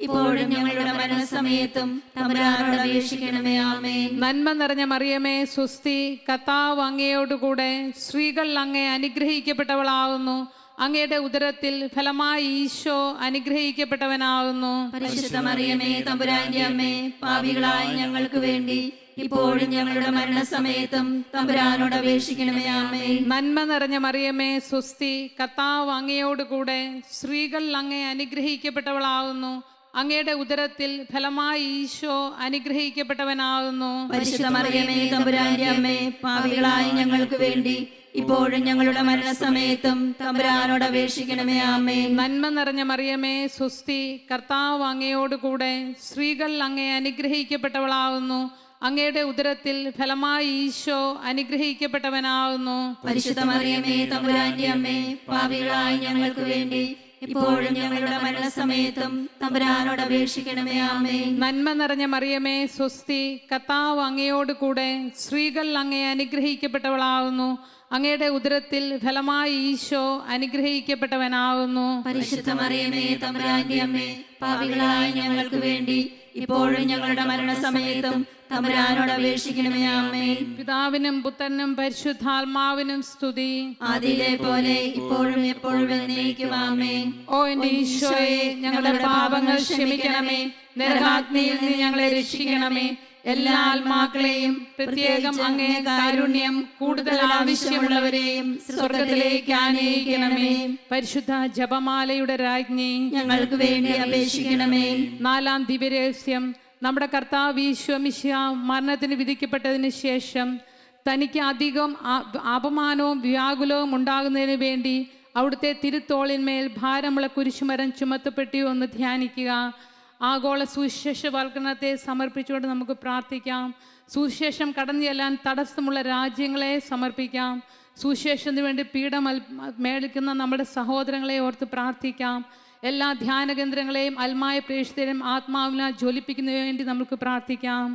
ഇപ്പോഴും ഞങ്ങളുടെ മരണസമയത്തും തമ്പുരാനോട് അപേക്ഷിക്കണമേ. ആമേൻ. നന്മ നിറഞ്ഞ മറിയമേ സ്വസ്തി, കർത്താവ് അങ്ങയോടുകൂടെ സ്ത്രീകൾ അങ്ങേ അനുഗ്രഹിക്കപ്പെട്ടവളാവുന്നു. അങ്ങയുടെ ഉദരത്തിൽ ഫലമായി ഈശോ അനുഗ്രഹിക്കപ്പെട്ടവനാവുന്നു. പരിശുദ്ധ മറിയമേ തമ്പുരാന്റെ അമ്മേ, പാപികളായ ഞങ്ങൾക്ക് വേണ്ടി ഇപ്പോഴും ഞങ്ങളുടെ മരണസമയത്തും തമ്പുരാനോട് അപേക്ഷിക്കണമേ. ആമേൻ. നന്മ നിറഞ്ഞ മറിയമേ സ്വസ്തി, കർത്താവ് അങ്ങയോടുകൂടെ സ്ത്രീകൾ അങ്ങേ അനുഗ്രഹിക്കപ്പെട്ടവളാവുന്നു. അങ്ങയുടെ ഉദരത്തിൽ ഫലമായി ഈശോ അനുഗ്രഹിക്കപ്പെട്ടവനാകുന്നു. പരിശുദ്ധ മറിയമേ തമ്പുരാന്റെ അമ്മേ, പാപികളായ ഞങ്ങൾക്ക് വേണ്ടി ഇപ്പോഴും ഞങ്ങളുടെ മരണസമയത്തും തമ്പുരാനോട് അപേക്ഷിക്കണമേ. ആമേൻ. നന്മ നിറഞ്ഞ മറിയമേ സ്വസ്തി, കർത്താവ് അങ്ങയോടുകൂടെ സ്ത്രീകൾ അങ്ങേ അനുഗ്രഹിക്കപ്പെട്ടവളാവുന്നു. അങ്ങയുടെ ഉദരത്തിൽ ഫലമായി ഈശോ അനുഗ്രഹിക്കപ്പെട്ടവനാകുന്നു. പരിശുദ്ധ മറിയമേ തമ്പുരാന്റെ അമ്മേ, പാപികളായ ഞങ്ങൾക്ക് വേണ്ടി ഇപ്പോഴും ഞങ്ങളുടെ മരണസമയത്തും തമ്പുരാനോട് അപേക്ഷിക്കണമേ. ആമേൻ. നന്മ നിറഞ്ഞ മറിയമേ സ്വസ്തി, കർത്താവ് അങ്ങയോടുകൂടെ സ്ത്രീകൾ അങ്ങേ അനുഗ്രഹിക്കപ്പെട്ടവളാവുന്നു. അങ്ങയുടെ ഉദരത്തിൽ ഫലമായി ഈശോ അനുഗ്രഹിക്കപ്പെട്ടവനാകുന്നു. പരിശുദ്ധ മറിയമേ തമ്പുരാന്റെ അമ്മേ, പാപികളായ ഞങ്ങൾക്ക് വേണ്ടി ഇപ്പോഴും ഞങ്ങളുടെ മരണസമയത്തും തമ്പുരാനോട് അപേക്ഷിക്കണമേ. ആമേൻ. പിതാവിനും പുത്രനും പരിശുദ്ധാത്മാവിനും സ്തുതി. ആദിയിലെ പോലെ ഇപ്പോഴും എപ്പോഴും എന്നേക്കും. ആമേൻ. ഓ എന്റെ ഈശോയെ, ഞങ്ങളുടെ പാപങ്ങൾ ക്ഷമിക്കണമേ. നരകാഗ്നിയിൽ നിന്ന് ഞങ്ങളെ രക്ഷിക്കണമേ. എല്ലാ ആത്മാക്കളെയും പ്രത്യേകം അങ്ങേ കാരുണ്യം കൂടുതൽ ആവശ്യമുള്ളവരെയും സ്വർഗത്തിലേക്ക് ആനയിക്കണമേ. പരിശുദ്ധ ജപമാലയുടെ രാജ്ഞി, ഞങ്ങൾക്ക് വേണ്ടി അപേക്ഷിക്കണമേ. നാലാം ദിവ്യരഹസ്യം. നമ്മുടെ കർത്താവ് ഈശോ മിശിഹ മരണത്തിന് വിധിക്കപ്പെട്ടതിന് ശേഷം തനിക്ക് അധികം അപമാനവും വ്യാകുലവും ഉണ്ടാകുന്നതിന് വേണ്ടി അവിടുത്തെ തിരുത്തോളിന്മേൽ ഭാരമുള്ള കുരിശുമരം ചുമത്തപ്പെട്ടു എന്ന് ധ്യാനിക്കുക. ആഗോള സുവിശേഷവൽക്കരണത്തെ സമർപ്പിച്ചുകൊണ്ട് നമുക്ക് പ്രാർത്ഥിക്കാം. സുവിശേഷം കടന്നു ചെല്ലാൻ തടസ്സമുള്ള രാജ്യങ്ങളെ സമർപ്പിക്കാം. സുവിശേഷത്തിന് വേണ്ടി പീഡം മേടിക്കുന്ന നമ്മുടെ സഹോദരങ്ങളെ ഓർത്ത് പ്രാർത്ഥിക്കാം. എല്ലാ ധ്യാന കേന്ദ്രങ്ങളെയും അൽമായ പ്രേക്ഷിതരെയും ആത്മാവിനാൽ ജ്വലിപ്പിക്കുന്നതിന് വേണ്ടി നമുക്ക് പ്രാർത്ഥിക്കാം.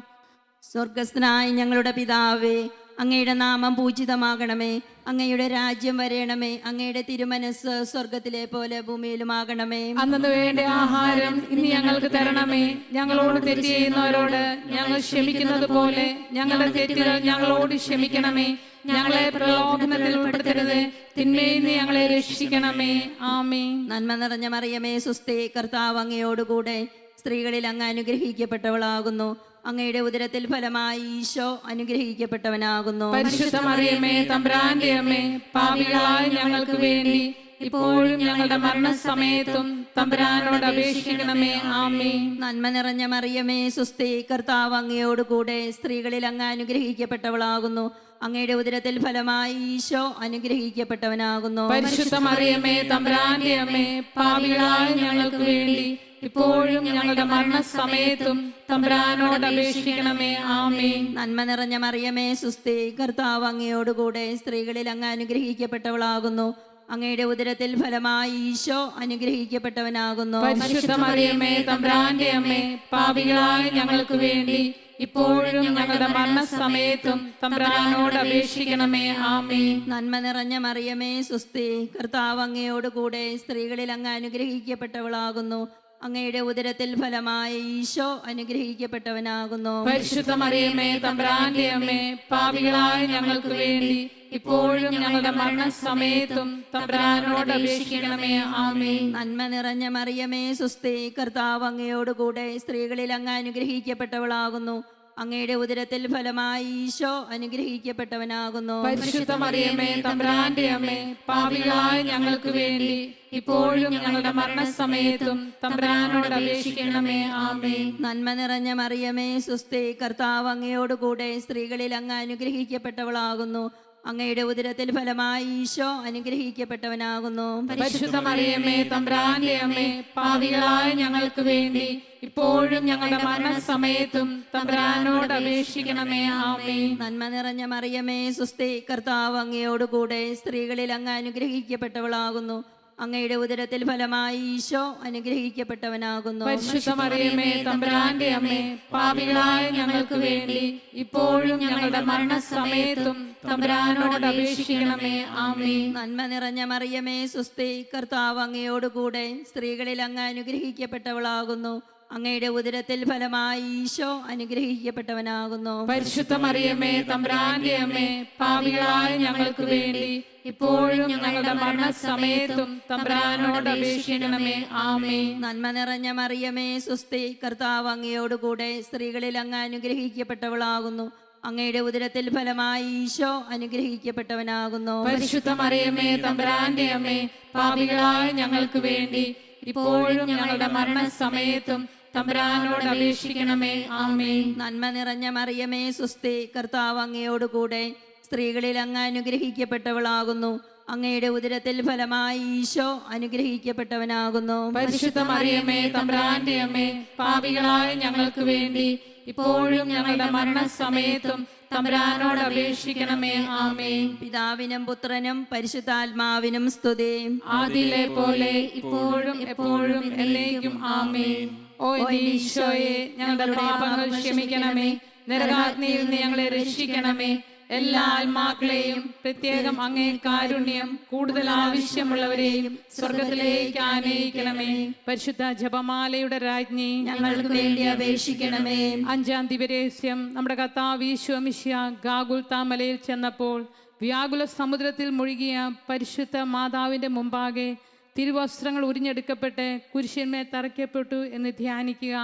സ്വർഗസ്ഥനായ ഞങ്ങളുടെ പിതാവേ, അങ്ങയുടെ നാമം പൂജിതമാകണമേ. അങ്ങയുടെ രാജ്യം വരേണമേ. അങ്ങയുടെ തിരുമനസ് സ്വർഗത്തിലെ പോലെ ഭൂമിയിലുമാകണമേ. അന്നു വേണ്ട ആഹാരം ഇന്ന് ഞങ്ങൾക്ക് തരണമേ. ഞങ്ങളോട് തെറ്റ് ചെയ്യുന്നവരോട് ഞങ്ങൾ ക്ഷമിക്കുന്നത് പോലെ ഞങ്ങളുടെ തെറ്റുകൾ ഞങ്ങളോട് ക്ഷമിക്കണമേ. ഞങ്ങളെ പ്രലോഭനത്തിൽ ഉൾപ്പെടുത്തരുത്, തിന്മയിൽ നിന്ന് ഞങ്ങളെ രക്ഷിക്കണമേ. ആമേൻ. നന്മ നിറഞ്ഞ മറിയമേ സുസ്ഥി, കർത്താവ് അങ്ങയോടുകൂടെ സ്ത്രീകളിൽ അങ്ങ് അനുഗ്രഹിക്കപ്പെട്ടവളാകുന്നു. അങ്ങയുടെ ഉദരത്തിൽ ഫലമായി ഈശോ അനുഗ്രഹിക്കപ്പെട്ടവനാകുന്നു. പരിശുദ്ധ മറിയമേ തമ്പുരാന്റെ അമ്മേ, പാപികളായ ഞങ്ങൾക്ക് വേണ്ടി ഇപ്പോഴും ഞങ്ങളുടെ മരണസമയത്തും തമ്പുരാനോട് അപേക്ഷിക്കണമേ. ആമേൻ. നന്മ നിറഞ്ഞ മറിയമേ സുസ്ഥി, കർത്താവ് അങ്ങയോടുകൂടെ സ്ത്രീകളിൽ അങ്ങ് അനുഗ്രഹിക്കപ്പെട്ടവളാകുന്നു. അങ്ങയുടെ ഉദരത്തിൽ ഫലമായി ഈശോ അനുഗ്രഹിക്കപ്പെട്ടവനാകുന്നു. പരിശുദ്ധ മറിയമേ തമ്പുരാന്റെ അമ്മേ, പാപികളായ ഞങ്ങൾക്ക് വേണ്ടി ഇപ്പോഴും ഞങ്ങളുടെ മരണസമയത്തും തമ്പുരാനോട് അപേക്ഷിക്കണമേ. ആമേൻ. നന്മ നിറഞ്ഞ മറിയമേ സുസ്ഥി, കർത്താവ് അങ്ങയോടുകൂടെ സ്ത്രീകളിൽ അങ്ങ് അനുഗ്രഹിക്കപ്പെട്ടവളാകുന്നു. അങ്ങയുടെ ഉദരത്തിൽ ഫലമായി ഈശോ അനുഗ്രഹിക്കപ്പെട്ടവനാകുന്നു. പരിശുദ്ധ മറിയമേ തമ്പുരാന്റെ അമ്മേ, പാപികളായ ഞങ്ങൾക്ക് വേണ്ടി ഇപ്പോഴും ഞങ്ങളുടെ മരണസമയത്തും തമ്പുരാനോട് അപേക്ഷിക്കണമേ. ആമേൻ. നന്മ നിറഞ്ഞ മറിയമേ സുസ്തി, കർത്താവ് അങ്ങയോട് കൂടെ സ്ത്രീകളിൽ അങ്ങ് അനുഗ്രഹിക്കപ്പെട്ടവളാകുന്നു. അങ്ങയുടെ ഉദരത്തിൽ ഫലമായി ഈശോ അനുഗ്രഹിക്കപ്പെട്ടവനാകുന്നു. പരിശുദ്ധ മറിയമേ തമ്പുരാന്റെ അമ്മേ, പാപികളായ ഞങ്ങൾക്ക് വേണ്ടി ഇപ്പോഴും ഞങ്ങളുടെ മരണസമയത്തും തമ്പുരാനോട് അപേക്ഷിക്കണമേ. ആമേൻ. നന്മ നിറഞ്ഞ മറിയമേ സുസ്തി, കർത്താവ് അങ്ങയോട് കൂടെ സ്ത്രീകളിൽ അങ്ങ് അനുഗ്രഹിക്കപ്പെട്ടവളാകുന്നു. അങ്ങയുടെ ഉദരത്തിൽ ഫലമായി ഈശോ അനുഗ്രഹിക്കപ്പെട്ടവനാകുന്നു. പരിശുദ്ധ മറിയമേ തമ്പുരാന്റെ അമ്മേ, പാപികളായ ഞങ്ങൾക്ക് വേണ്ടി ഇപ്പോഴും ഞങ്ങളുടെ മരണസമയത്തും തമ്പുരാനോട് അപേക്ഷിക്കണമേ. ആമേൻ. നന്മ നിറഞ്ഞ മറിയമേ സുസ്തി, കർത്താവ് അങ്ങയോട് കൂടെ സ്ത്രീകളിൽ അങ്ങ് അനുഗ്രഹിക്കപ്പെട്ടവളാകുന്നു. അങ്ങയുടെ ഉദരത്തിൽ ഫലമായി ഈശോ അനുഗ്രഹിക്കപ്പെട്ടവനാകുന്നു. പരിശുദ്ധ മറിയമേ തമ്പുരാന്റെ അമ്മേ, പാപികളായ ഞങ്ങൾക്ക് വേണ്ടി ഇപ്പോഴും ഞങ്ങളുടെ മരണസമയത്തും തമ്പുരാനോട് അപേക്ഷിക്കണമേ. ആമേൻ. നന്മ നിറഞ്ഞ മറിയമേ സുസ്തി, കർത്താവ് അങ്ങയോട് കൂടെ സ്ത്രീകളിൽ അങ്ങ് അനുഗ്രഹിക്കപ്പെട്ടവളാകുന്നു. അങ്ങയുടെ ഉദരത്തിൽ ഫലമായി ഈശോ അനുഗ്രഹിക്കപ്പെട്ടവനാകുന്നു. പരിശുദ്ധ മറിയമേ തമ്പുരാന്റെ അമ്മേ, പാപികളായ ഞങ്ങൾക്ക് വേണ്ടി ഇപ്പോഴും ഞങ്ങളുടെ മരണസമയത്തും തമ്പുരാനോട് അപേക്ഷിക്കണമേ. ആമേൻ. നന്മ നിറഞ്ഞ മറിയമേ സുസ്തി, കർത്താവ് അങ്ങയോട് കൂടെ സ്ത്രീകളിൽ അങ്ങ് അനുഗ്രഹിക്കപ്പെട്ടവളാകുന്നു. അങ്ങയുടെ ഉദരത്തിൽ ഫലമായി ഈശോ അനുഗ്രഹിക്കപ്പെട്ടവനാകുന്നു. പരിശുദ്ധ മറിയമേ തമ്പുരാന്റെ അമ്മേ, പാപികളായ ഞങ്ങൾക്ക് വേണ്ടി ഇപ്പോഴും ഞങ്ങളുടെ മരണസമയത്തും തമ്പുരാനോട് അപേക്ഷിക്കണമേ. ആമേൻ. നന്മ നിറഞ്ഞ മറിയമേ സുസ്തി, കർത്താവ് അങ്ങയോട് കൂടെ സ്ത്രീകളിൽ അങ്ങ് അനുഗ്രഹിക്കപ്പെട്ടവളാകുന്നു. അങ്ങയുടെ ഉദരത്തിൽ ഫലമായി ഈശോ അനുഗ്രഹിക്കപ്പെട്ടവനാകുന്നു. പരിശുദ്ധ മറിയമേ തമ്പുരാന്റെ അമ്മേ, പാപികളായ ഞങ്ങൾക്ക് വേണ്ടി ഇപ്പോഴും ഞങ്ങളുടെ മരണസമയത്തും തമ്പുരാനോട് അപേക്ഷിക്കണമേ. ആമേൻ. നന്മ നിറഞ്ഞ മറിയമേ സുസ്തി, കർത്താവ് അങ്ങയോട് കൂടെ സ്ത്രീകളിൽ അങ്ങ് അനുഗ്രഹിക്കപ്പെട്ടവളാകുന്നു. അങ്ങയുടെ ഉദരത്തിൽ ഫലമായി ഈശോ അനുഗ്രഹിക്കപ്പെട്ടവനാകുന്നു. പരിശുദ്ധ മറിയമേ തമ്പുരാന്റെ അമ്മേ, പാപികളായ ഞങ്ങൾക്ക് വേണ്ടി ഇപ്പോഴും ഞങ്ങളുടെ മരണസമയത്തും തമ്പുരാനോട് അപേക്ഷിക്കണമേ. ആമേൻ. പിതാവിനും പുത്രനും പരിശുദ്ധാത്മാവിനും സ്തുതി. ആദിയിലെ പോലെ ഇപ്പോഴും എപ്പോഴും എന്നേക്കും. ആമേൻ. ഓ എന്റെ ഈശോയെ, ഞങ്ങളുടെ പാപങ്ങൾ ക്ഷമിക്കണമേ. നരകാഗ്നിയിൽ നിന്ന് ഞങ്ങളെ രക്ഷിക്കണമേ. എല്ലാ ആത്മാക്കളെയും, പ്രത്യേകം അങ്ങേ കാരുണ്യം കൂടുതൽ ആവശ്യമുള്ളവരെയും സ്വർഗത്തിലേക്ക് ആനയിക്കണമേ. പരിശുദ്ധ ജപമാലയുടെ രാജ്ഞി, ഞങ്ങൾക്ക് വേണ്ടി അപേക്ഷിക്കണമേ. അഞ്ചാം ദിവരേസ്യം നമ്മുടെ കർത്താവ് ഈശോ മിശിഹാ ഗാഗുൽത്താ മലയിൽ ചെന്നപ്പോൾ വ്യാകുല സമുദ്രത്തിൽ മുഴുകിയ പരിശുദ്ധ മാതാവിൻ്റെ മുമ്പാകെ തിരുവസ്ത്രങ്ങൾ ഉരിഞ്ഞെടുക്കപ്പെട്ട് കുരിശന്മേൽ തറയ്ക്കപ്പെട്ടു എന്ന് ധ്യാനിക്കുക.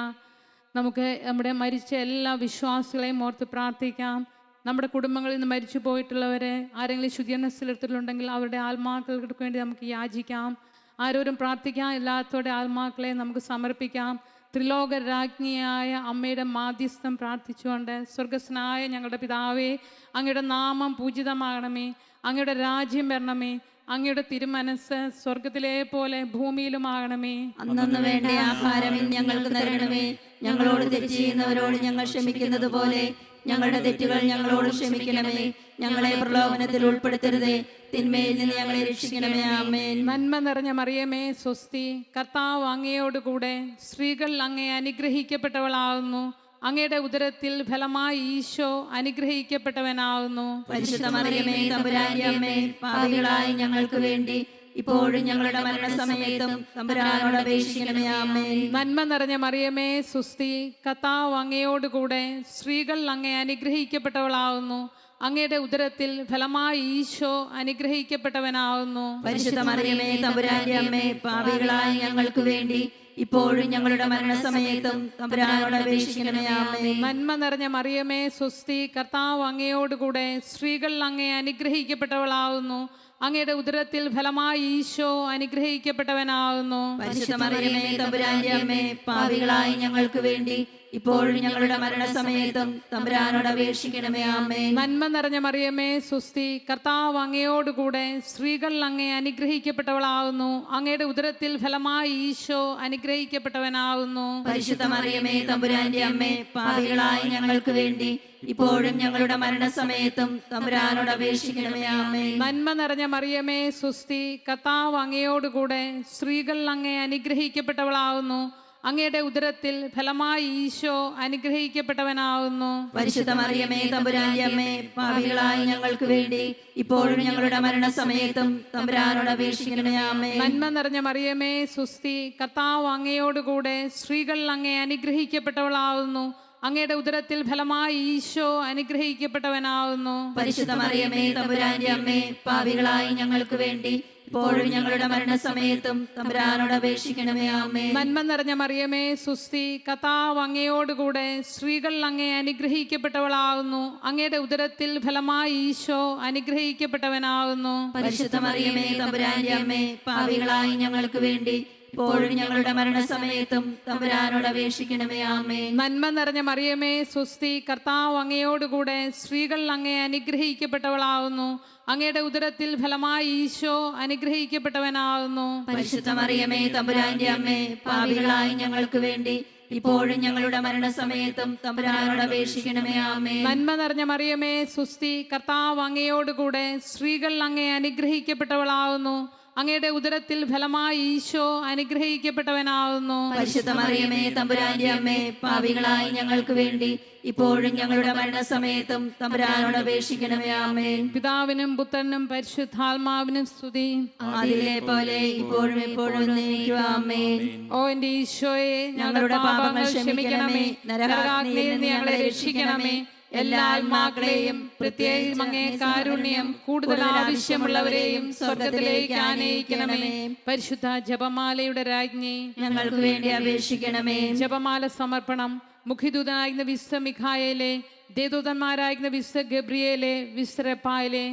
നമുക്ക് നമ്മുടെ മരിച്ച എല്ലാ വിശ്വാസികളെയും ഓർത്ത് പ്രാർത്ഥിക്കാം. നമ്മുടെ കുടുംബങ്ങളിൽ നിന്ന് മരിച്ചു പോയിട്ടുള്ളവരെ ആരെങ്കിലും ശുദ്ധീകരണത്തിലെടുത്തിട്ടുണ്ടെങ്കിൽ അവരുടെ ആത്മാക്കൾക്ക് വേണ്ടി നമുക്ക് യാചിക്കാം. ആരോരും പ്രാർത്ഥിക്കാം ഇല്ലാത്തവരുടെ ആത്മാക്കളെ നമുക്ക് സമർപ്പിക്കാം. ത്രിലോക രാജ്ഞിയായ അമ്മയുടെ മാധ്യസ്ഥം പ്രാർത്ഥിച്ചുകൊണ്ട്, സ്വർഗസ്നായ ഞങ്ങളുടെ പിതാവേ, അങ്ങയുടെ നാമം പൂജിതമാകണമേ. അങ്ങയുടെ രാജ്യം വരണമേ. അങ്ങയുടെ തിരുമനസ് സ്വർഗത്തിലെ പോലെ ഭൂമിയിലുമാകണമേ. അന്നു വേണ്ട ആഹാരം ഞങ്ങൾക്ക് തരണമേ. ഞങ്ങളോട് തെറ്റ് ചെയ്യുന്നവരോട് ഞങ്ങൾ ക്ഷമിക്കുന്നത് പോലെ ഞങ്ങളുടെ തെറ്റുകൾ ഞങ്ങളോട് ക്ഷമിക്കണമേ. ഞങ്ങളെ പ്രലോഭനത്തിൽ ഉൾപ്പെടുത്തരുതേ, തിന്മയിൽ നിന്ന് ഞങ്ങളെ രക്ഷിക്കണമേ. ആമേൻ. നന്മ നിറഞ്ഞ മറിയമേ സ്വസ്തി, കർത്താവ് അങ്ങയോടുകൂടെ സ്ത്രീകൾ അങ്ങേ അനുഗ്രഹിക്കപ്പെട്ടവളാകുന്നു. അങ്ങയുടെ ഉദരത്തിൽ ഫലമായി ഈശോ അനുഗ്രഹിക്കപ്പെട്ടവനാകുന്നു. പരിശുദ്ധ മറിയമേ തമ്പുരാന്റെ അമ്മേ, പാപികളായ ഞങ്ങൾക്ക് വേണ്ടി ഇപ്പോഴും ഞങ്ങളുടെ മരണസമയത്തും തമ്പുരാനോട് അപേക്ഷിക്കണമേ. ആമേൻ. നന്മ നിറഞ്ഞ മറിയമേ സുസ്തി, കർത്താവ് അങ്ങയോടുകൂടെ സ്ത്രീകൾ അങ്ങേ അനുഗ്രഹിക്കപ്പെട്ടവളാകുന്നു. അങ്ങയുടെ ഉദരത്തിൽ ഫലമായി ഈശോ അനുഗ്രഹിക്കപ്പെട്ടവനാകുന്നു. പരിശുദ്ധ മറിയമേ തമ്പുരാന്റെ അമ്മേ, പാപികളായ ഞങ്ങൾക്ക് വേണ്ടി ഇപ്പോഴും ഞങ്ങളുടെ മരണസമയത്തും തമ്പുരാനോട് അപേക്ഷിക്കണമേ. ആമേൻ. നന്മ നിറഞ്ഞ മറിയമേ സുസ്തി, കർത്താവ് അങ്ങയോടുകൂടെ സ്ത്രീകൾ അങ്ങേ അനുഗ്രഹിക്കപ്പെട്ടവളാകുന്നു. അങ്ങയുടെ ഉദരത്തിൽ ഫലമായി ഈശോ അനുഗ്രഹിക്കപ്പെട്ടവനാകുന്നു. പരിശുദ്ധ മറിയമേ തമ്പുരാന്റെ അമ്മേ, പാപികളായ ഞങ്ങൾക്ക് വേണ്ടി ഇപ്പോഴും ഞങ്ങളുടെ മരണസമയത്തും തമ്പുരാനോട് അപേക്ഷിക്കണമേ. ആമേൻ. നന്മ നിറഞ്ഞ മറിയമേ സുസ്തി, കർത്താവ് അങ്ങയോടുകൂടെ സ്ത്രീകൾ അങ്ങേ അനുഗ്രഹിക്കപ്പെട്ടവളാകുന്നു. അങ്ങയുടെ ഉദരത്തിൽ ഫലമായി ഈശോ അനുഗ്രഹിക്കപ്പെട്ടവനാകുന്നു. പരിശുദ്ധ മറിയമേ തമ്പുരാന്റെ അമ്മേ, പാപികളായ ഞങ്ങൾക്ക് വേണ്ടി ഇപ്പോഴും ഞങ്ങളുടെ മരണസമയത്തും തമ്പുരാനോട് അപേക്ഷിക്കണമേ. ആമേൻ. നന്മ നിറഞ്ഞ മറിയമേ സുസ്തി, കർത്താവ് അങ്ങയോടുകൂടെ സ്ത്രീകൾ അങ്ങേ അനുഗ്രഹിക്കപ്പെട്ടവളാകുന്നു. അങ്ങയുടെ ഉദരത്തിൽ ഫലമായി ഈശോ അനുഗ്രഹിക്കപ്പെട്ടവനാകുന്നു. പരിശുദ്ധ മറിയമേ തമ്പുരാന്റെ അമ്മേ, പാപികളായ ഞങ്ങൾക്ക് വേണ്ടി ഇപ്പോഴും ഞങ്ങളുടെ മരണസമയത്തും തമ്പുരാനോട് അപേക്ഷിക്കണമേ. ആമേൻ. നന്മ നിറഞ്ഞ മറിയമേ സുസ്തി, കർത്താവ് അങ്ങയോടുകൂടെ സ്ത്രീകൾ അങ്ങേ അനുഗ്രഹിക്കപ്പെട്ടവളാകുന്നു. അങ്ങയുടെ ഉദരത്തിൽ ഫലമായി ഈശോ അനുഗ്രഹിക്കപ്പെട്ടവനാകുന്നു. പരിശുദ്ധ മറിയമേ തമ്പുരാന്റെ അമ്മേ, പാപികളായ ഞങ്ങൾക്ക് വേണ്ടി ഇപ്പോഴും ഞങ്ങളുടെ മരണസമയത്തും തമ്പുരാനോട് അപേക്ഷിക്കണമേ. ആമേൻ. നന്മ നിറഞ്ഞ മറിയമേ സുസ്തി, കർത്താവ് അങ്ങയോടുകൂടെ സ്ത്രീകൾ അങ്ങേ അനുഗ്രഹിക്കപ്പെട്ടവളാകുന്നു. അങ്ങയുടെ ഉദരത്തിൽ ഫലമായി ഈശോ അനുഗ്രഹിക്കപ്പെട്ടവനാകുന്നു. പരിശുദ്ധ മറിയമേ തമ്പുരാന്റെ അമ്മേ, പാപികളായ ഞങ്ങൾക്ക് വേണ്ടി ഇപ്പോഴും ഞങ്ങളുടെ മരണസമയത്തും തമ്പുരാനോട് അപേക്ഷിക്കണമേ. ആമേൻ. നന്മ നിറഞ്ഞ മറിയമേ സുസ്തി, കർത്താവ് അങ്ങയോടുകൂടെ സ്ത്രീകൾ അങ്ങേ അനുഗ്രഹിക്കപ്പെട്ടവളാകുന്നു. അങ്ങയുടെ ഉദരത്തിൽ ഫലമായി ഈശോ അനുഗ്രഹിക്കപ്പെട്ടവനാകുന്നു. പരിശുദ്ധ മറിയമേ തമ്പുരാന്റെ അമ്മേ, പാപികളായ ഞങ്ങൾക്ക് വേണ്ടി ഇപ്പോഴും ഞങ്ങളുടെ മരണസമയത്തും തമ്പുരാനോട് അപേക്ഷിക്കണമേ. ആമേൻ. നന്മ നിറഞ്ഞ മറിയമേ സുസ്തി, കർത്താവ് അങ്ങയോടുകൂടെ സ്ത്രീകൾ അങ്ങേ അനുഗ്രഹിക്കപ്പെട്ടവളാകുന്നു. അങ്ങയുടെ ഉദരത്തിൽ ഫലമായി ഈശോ അനുഗ്രഹിക്കപ്പെട്ടവനാകുന്നു. പരിശുദ്ധ മറിയമേ തമ്പുരാന്റെ അമ്മേ, പാപികളായ ഞങ്ങൾക്ക് വേണ്ടി ഇപ്പോഴും ഞങ്ങളുടെ മരണസമയത്തും തമ്പുരാനോട് അപേക്ഷിക്കണമേ. ആമേൻ. പിതാവിനും പുത്രനും പരിശുദ്ധാത്മാവിനും സ്തുതി. ആദിയിലെ പോലെ ഇപ്പോഴും എപ്പോഴും എന്നേക്കും. ആമേൻ. ഓ എന്റെ ഈശോയെ, ഞങ്ങളുടെ പാപങ്ങൾ ക്ഷമിക്കണമേ. നരകാഗ്നിയിൽ നിന്ന് ഞങ്ങളെ രക്ഷിക്കണമേ. എല്ലാ ആത്മാക്കളെയും പ്രത്യേകിച്ച് അങ്ങേ കാരുണ്യം കൂടുതൽ ആവശ്യമുള്ളവരെയും സ്വർഗത്തിലേക്ക് ആനയിക്കണമേ. പരിശുദ്ധ ജപമാലയുടെ രാജ്ഞി, ഞങ്ങൾക്ക് വേണ്ടി അപേക്ഷിക്കണമേ. ജപമാല സമർപ്പണം. മുഖ്യദൂതനായിരുന്ന വിശുദ്ധ മിഖായേലെ, ദേവദൂതന്മാരായിരുന്ന വിശുദ്ധ ഗബ്രിയേലെ, വിശുദ്ധ റഫായേലെ,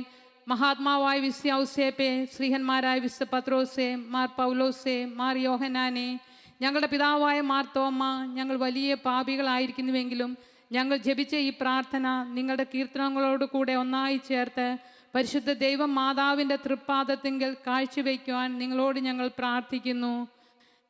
മഹാത്മാവായ വിശുദ്ധ ഔസേപ്പെ, ശ്രീഹന്മാരായ വിശുദ്ധ പത്രോസെ, മാർ പൗലോസെ, മാർ യോഹനാനെ, ഞങ്ങളുടെ പിതാവായ മാർ തോമ, ഞങ്ങൾ വലിയ പാപികളായിരിക്കുന്നുവെങ്കിലും ഞങ്ങൾ ജപിച്ച ഈ പ്രാർത്ഥന നിങ്ങളുടെ കീർത്തനങ്ങളോട് കൂടെ ഒന്നായി ചേർത്ത് പരിശുദ്ധ ദൈവം മാതാവിൻ്റെ തൃപ്പാദത്തിങ്കൽ കാഴ്ചവെക്കുവാൻ നിങ്ങളോട് ഞങ്ങൾ പ്രാർത്ഥിക്കുന്നു.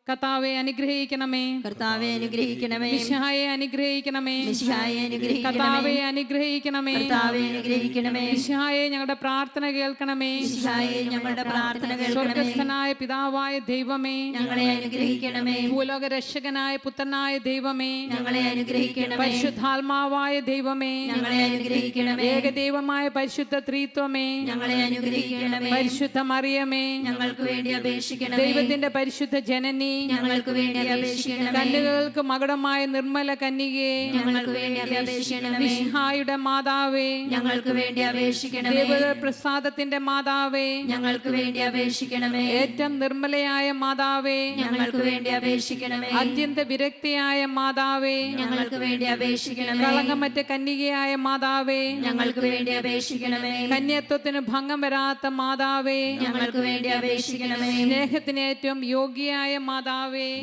കർത്താവെ അനുഗ്രഹിക്കണമേ. കർത്താവെ അനുഗ്രഹിക്കണമേ. മിശിഹായെ അനുഗ്രഹിക്കണമേ. മിശിഹായെ അനുഗ്രഹിക്കണമേ. കർത്താവെ അനുഗ്രഹിക്കണമേ. കർത്താവെ അനുഗ്രഹിക്കണമേ. മിശിഹായെ ഞങ്ങളുടെ പ്രാർത്ഥന കേൾക്കണമേ. മിശിഹായെ ഞങ്ങളുടെ പ്രാർത്ഥന കേൾക്കണമേ. സ്വർഗ്ഗസ്ഥനായ പിതാവായ ദൈവമേ, ഞങ്ങളെ അനുഗ്രഹിക്കണമേ. ഭൂലോക രക്ഷകനായ പുത്രനായ ദൈവമേ, ഞങ്ങളെ അനുഗ്രഹിക്കണമേ. പരിശുദ്ധാത്മാവായ ദൈവമേ, ഞങ്ങളെ അനുഗ്രഹിക്കണമേ. ഏകദൈവമായ പരിശുദ്ധ ത്രിത്വമേ, ഞങ്ങളെ അനുഗ്രഹിക്കണമേ. പരിശുദ്ധ മറിയമേ, ഞങ്ങൾക്ക് വേണ്ടി അപേക്ഷിക്കണമേ. ദൈവത്തിന്റെ പരിശുദ്ധ ജനനി, ഞങ്ങൾക്ക് വേണ്ടി അപേക്ഷിക്കണമേ. കന്യകൾക്ക് മകുടമായ നിർമ്മല കന്യകേ, ഞങ്ങൾക്ക് വേണ്ടി അപേക്ഷിക്കണമേ. മിശിഹായുടെ മാതാവേ, ഞങ്ങൾക്ക് വേണ്ടി അപേക്ഷിക്കണമേ. ദൈവപ്രസാദത്തിന്റെ മാതാവേ, ഞങ്ങൾക്ക് വേണ്ടി അപേക്ഷിക്കണമേ. ഏറ്റവും നിർമ്മലയായ മാതാവേ, ഞങ്ങൾക്ക് വേണ്ടി അപേക്ഷിക്കണമേ. അത്യന്ത വിരക്തിയായ മാതാവേ, ഞങ്ങൾക്ക് വേണ്ടി അപേക്ഷിക്കണമേ. കളങ്കമറ്റ കന്യകയായ മാതാവേ, ഞങ്ങൾക്ക് വേണ്ടി അപേക്ഷിക്കണമേ. കന്യത്വത്തിന് ഭംഗം വരാത്ത മാതാവേ, ഞങ്ങൾക്ക് വേണ്ടി അപേക്ഷിക്കണമേ. സ്നേഹത്തിന് ഏറ്റവും യോഗ്യയായ മാതാവേ,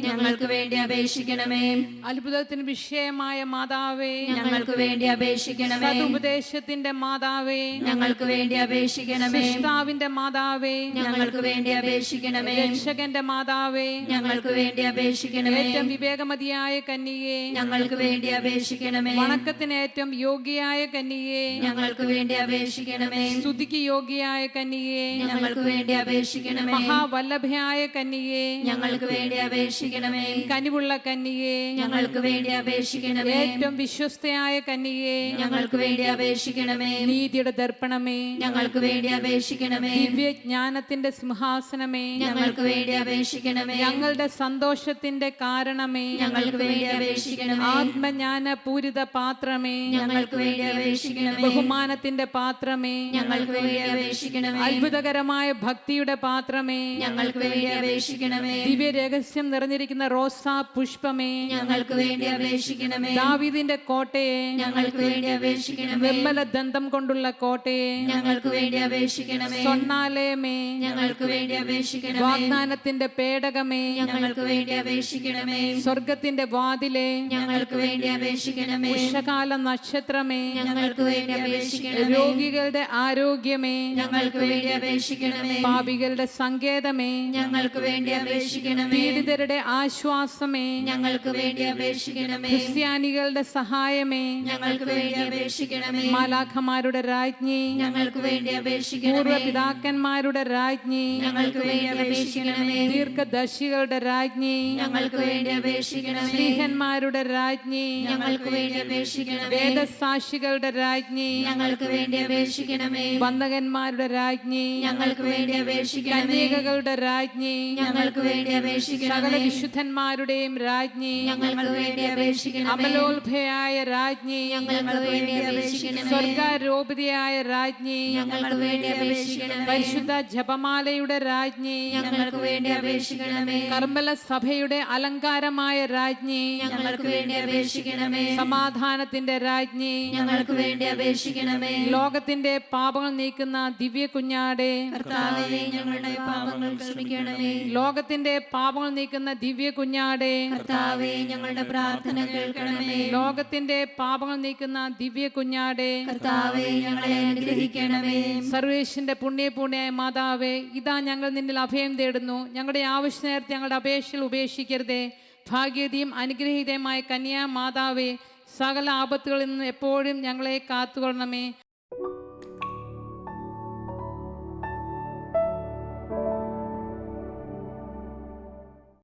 ഞങ്ങൾക്ക് വേണ്ടി അപേക്ഷിക്കണമേ. അത്ഭുതത്തിന് വിഷയമായ മാതാവേ, ഞങ്ങൾക്ക് വേണ്ടി അപേക്ഷിക്കണമേ. സതുപദേശത്തിന്റെ മാതാവേ, ഞങ്ങൾക്ക് വേണ്ടി അപേക്ഷിക്കണമേ. സൃഷ്ടാവിന്റെ മാതാവേ, ഞങ്ങൾക്ക് വേണ്ടി അപേക്ഷിക്കണമേ. രക്ഷകന്റെ മാതാവേ, ഞങ്ങൾക്ക് വേണ്ടി അപേക്ഷിക്കണമേ. ഏറ്റവും വിവേകമതിയായ കന്യകേ, ഞങ്ങൾക്ക് വേണ്ടി അപേക്ഷിക്കണമേ. വണക്കത്തിന് ഏറ്റവും യോഗ്യയായ കന്യകേ, ഞങ്ങൾക്ക് വേണ്ടി അപേക്ഷിക്കണമേ. സ്തുതിക്ക് യോഗ്യയായ കന്യകേ, ഞങ്ങൾക്ക് വേണ്ടി അപേക്ഷിക്കണമേ. മഹാവല്ലഭയായ കന്യകേ, ഞങ്ങൾക്ക് വേണ്ടി അപേക്ഷിക്കണമേ. കനിവുള്ള കന്യകേ, ഞങ്ങൾക്ക് വേണ്ടി അപേക്ഷിക്കണമേ. ഏറ്റവും വിശ്വസ്തയായ കന്യകേ, ഞങ്ങൾക്ക് വേണ്ടി അപേക്ഷിക്കണമേ. നീതിയുടെ ദർപ്പണമേ, ഞങ്ങൾക്ക് വേണ്ടി അപേക്ഷിക്കണമേ. ദിവ്യജ്ഞാനത്തിന്റെ സിംഹാസനമേ, ഞങ്ങൾക്ക് വേണ്ടി അപേക്ഷിക്കണമേ. ഞങ്ങളുടെ സന്തോഷത്തിന്റെ കാരണമേ, ഞങ്ങൾക്ക് വേണ്ടി അപേക്ഷിക്കണമേ. ആത്മജ്ഞാന പൂരിത പാത്രമേ, ഞങ്ങൾക്ക് വേണ്ടി അപേക്ഷിക്കണമേ. ബഹുമാനത്തിന്റെ പാത്രമേ, ഞങ്ങൾക്ക് വേണ്ടി അപേക്ഷിക്കണമേ. അത്ഭുതകരമായ ഭക്തിയുടെ പാത്രമേ, ഞങ്ങൾക്ക് വേണ്ടി അപേക്ഷിക്കണമേ. ദിവ്യ രഹസ്യം നിറഞ്ഞിരിക്കുന്ന റോസാ പുഷ്പമേ, ഞങ്ങൾക്ക് വേണ്ടി അപേക്ഷിക്കണമേ. ദാവീദിന്റെ കോട്ടയെ, ഞങ്ങൾക്ക് വേണ്ടി അപേക്ഷിക്കണമേ. നിർമ്മല ദന്തം കൊണ്ടുള്ള കോട്ടയെ, ഞങ്ങൾക്ക് വേണ്ടി അപേക്ഷിക്കണമേ. സ്വർണ്ണാലയമേ, ഞങ്ങൾക്ക് വേണ്ടി അപേക്ഷിക്കണമേ. വാഗ്ദാനത്തിന്റെ പേടകമേ, ഞങ്ങൾക്ക് വേണ്ടി അപേക്ഷിക്കണമേ. സ്വർഗത്തിന്റെ വാതിലെ, ഞങ്ങൾക്ക് വേണ്ടി അപേക്ഷിക്കണമേ. ഉഷകാല നക്ഷത്രമേ, ഞങ്ങൾക്ക് വേണ്ടി അപേക്ഷിക്കണമേ. രോഗികളുടെ ആരോഗ്യമേ, ഞങ്ങൾക്ക് വേണ്ടി അപേക്ഷിക്കണമേ. പാപികളുടെ സങ്കേതമേ, ഞങ്ങൾക്ക് വേണ്ടി അപേക്ഷിക്കണമേ. പീഡിതരുടെ ആശ്വാസമേ, ഞങ്ങൾക്ക് വേണ്ടി അപേക്ഷിക്കണമേ. ക്രിസ്ത്യാനികളുടെ സഹായമേ, ഞങ്ങൾക്ക് വേണ്ടി അപേക്ഷിക്കണമേ. മാലാഖമാരുടെ രാജ്ഞി, ഞങ്ങൾക്ക് വേണ്ടി അപേക്ഷിക്കണമേ. പൂർവ്വപിതാക്കന്മാരുടെ രാജ്ഞി, ഞങ്ങൾക്ക് വേണ്ടി അപേക്ഷിക്കണമേ. ദീർഘദർശികളുടെ രാജ്ഞി, ഞങ്ങൾക്ക് വേണ്ടി അപേക്ഷിക്കണമേ. സ്ത്രീഹന്മാരുടെ രാജ്ഞി, ഞങ്ങൾക്ക് വേണ്ടി അപേക്ഷിക്കണമേ. വേദസാക്ഷികളുടെ രാജ്ഞി, ഞങ്ങൾക്ക് വേണ്ടി അപേക്ഷിക്കണമേ. വന്ദകന്മാരുടെ രാജ്ഞി, ഞങ്ങൾക്ക് വേണ്ടി അപേക്ഷിക്കണമേ. കന്യകകളുടെ രാജ്ഞി, ഞങ്ങൾക്ക് വേണ്ടി അപേക്ഷിക്കണമേ. സകല വിശുദ്ധന്മാരുടെയും രാജ്ഞി, ഞങ്ങൾക്ക് വേണ്ടി അപേക്ഷിക്കണമേ. അമലോത്ഭയായ രാജ്ഞി, ഞങ്ങൾക്ക് വേണ്ടി അപേക്ഷിക്കണമേ. സ്വർഗാരോപിതയായ രാജ്ഞി, ഞങ്ങൾക്ക് വേണ്ടി അപേക്ഷിക്കണമേ. പരിശുദ്ധ ജപമാലയുടെ രാജ്ഞി, ഞങ്ങൾക്ക് വേണ്ടി അപേക്ഷിക്കണമേ. കർമ്മല സഭയുടെ അലങ്കാരമായ രാജ്ഞി, ഞങ്ങൾക്ക് വേണ്ടി അപേക്ഷിക്കണമേ. സമാധാനത്തിന്റെ രാജ്ഞി, ഞങ്ങൾക്ക് വേണ്ടി അപേക്ഷിക്കണമേ. ലോകത്തിന്റെ പാപങ്ങൾ നീക്കുന്ന ദിവ്യ കുഞ്ഞാടെ, കർത്താവേ, ഞങ്ങളുടെ പാപങ്ങൾ ക്ഷമിക്കണമേ. ലോകത്തിന്റെ പാപങ്ങൾ നീക്കുന്ന ദിവ്യ കുഞ്ഞാടെ, കർത്താവേ, ഞങ്ങളുടെ പ്രാർത്ഥന കേൾക്കണമേ. ലോകത്തിന്റെ പാപങ്ങൾ നീക്കുന്ന ദിവ്യ കുഞ്ഞാടെ, കർത്താവേ, ഞങ്ങളെ അനുഗ്രഹിക്കണമേ. സർവേശ്വരന്റെ പുണ്യപൂർണ്ണയായ മാതാവേ, ഇതാ ഞങ്ങൾ നിന്നിൽ അഭയം തേടുന്നു. ഞങ്ങളുടെ ആവശ്യ നേരത്തെ ഞങ്ങളുടെ അപേക്ഷകൾ ഉപേക്ഷിക്കരുതേ. ഭാഗ്യവതിയും അനുഗ്രഹീതയുമായ കന്യാ മാതാവേ, സകല ആപത്തുകളിൽ നിന്ന് എപ്പോഴും ഞങ്ങളെ കാത്തുകൊള്ളണമേ.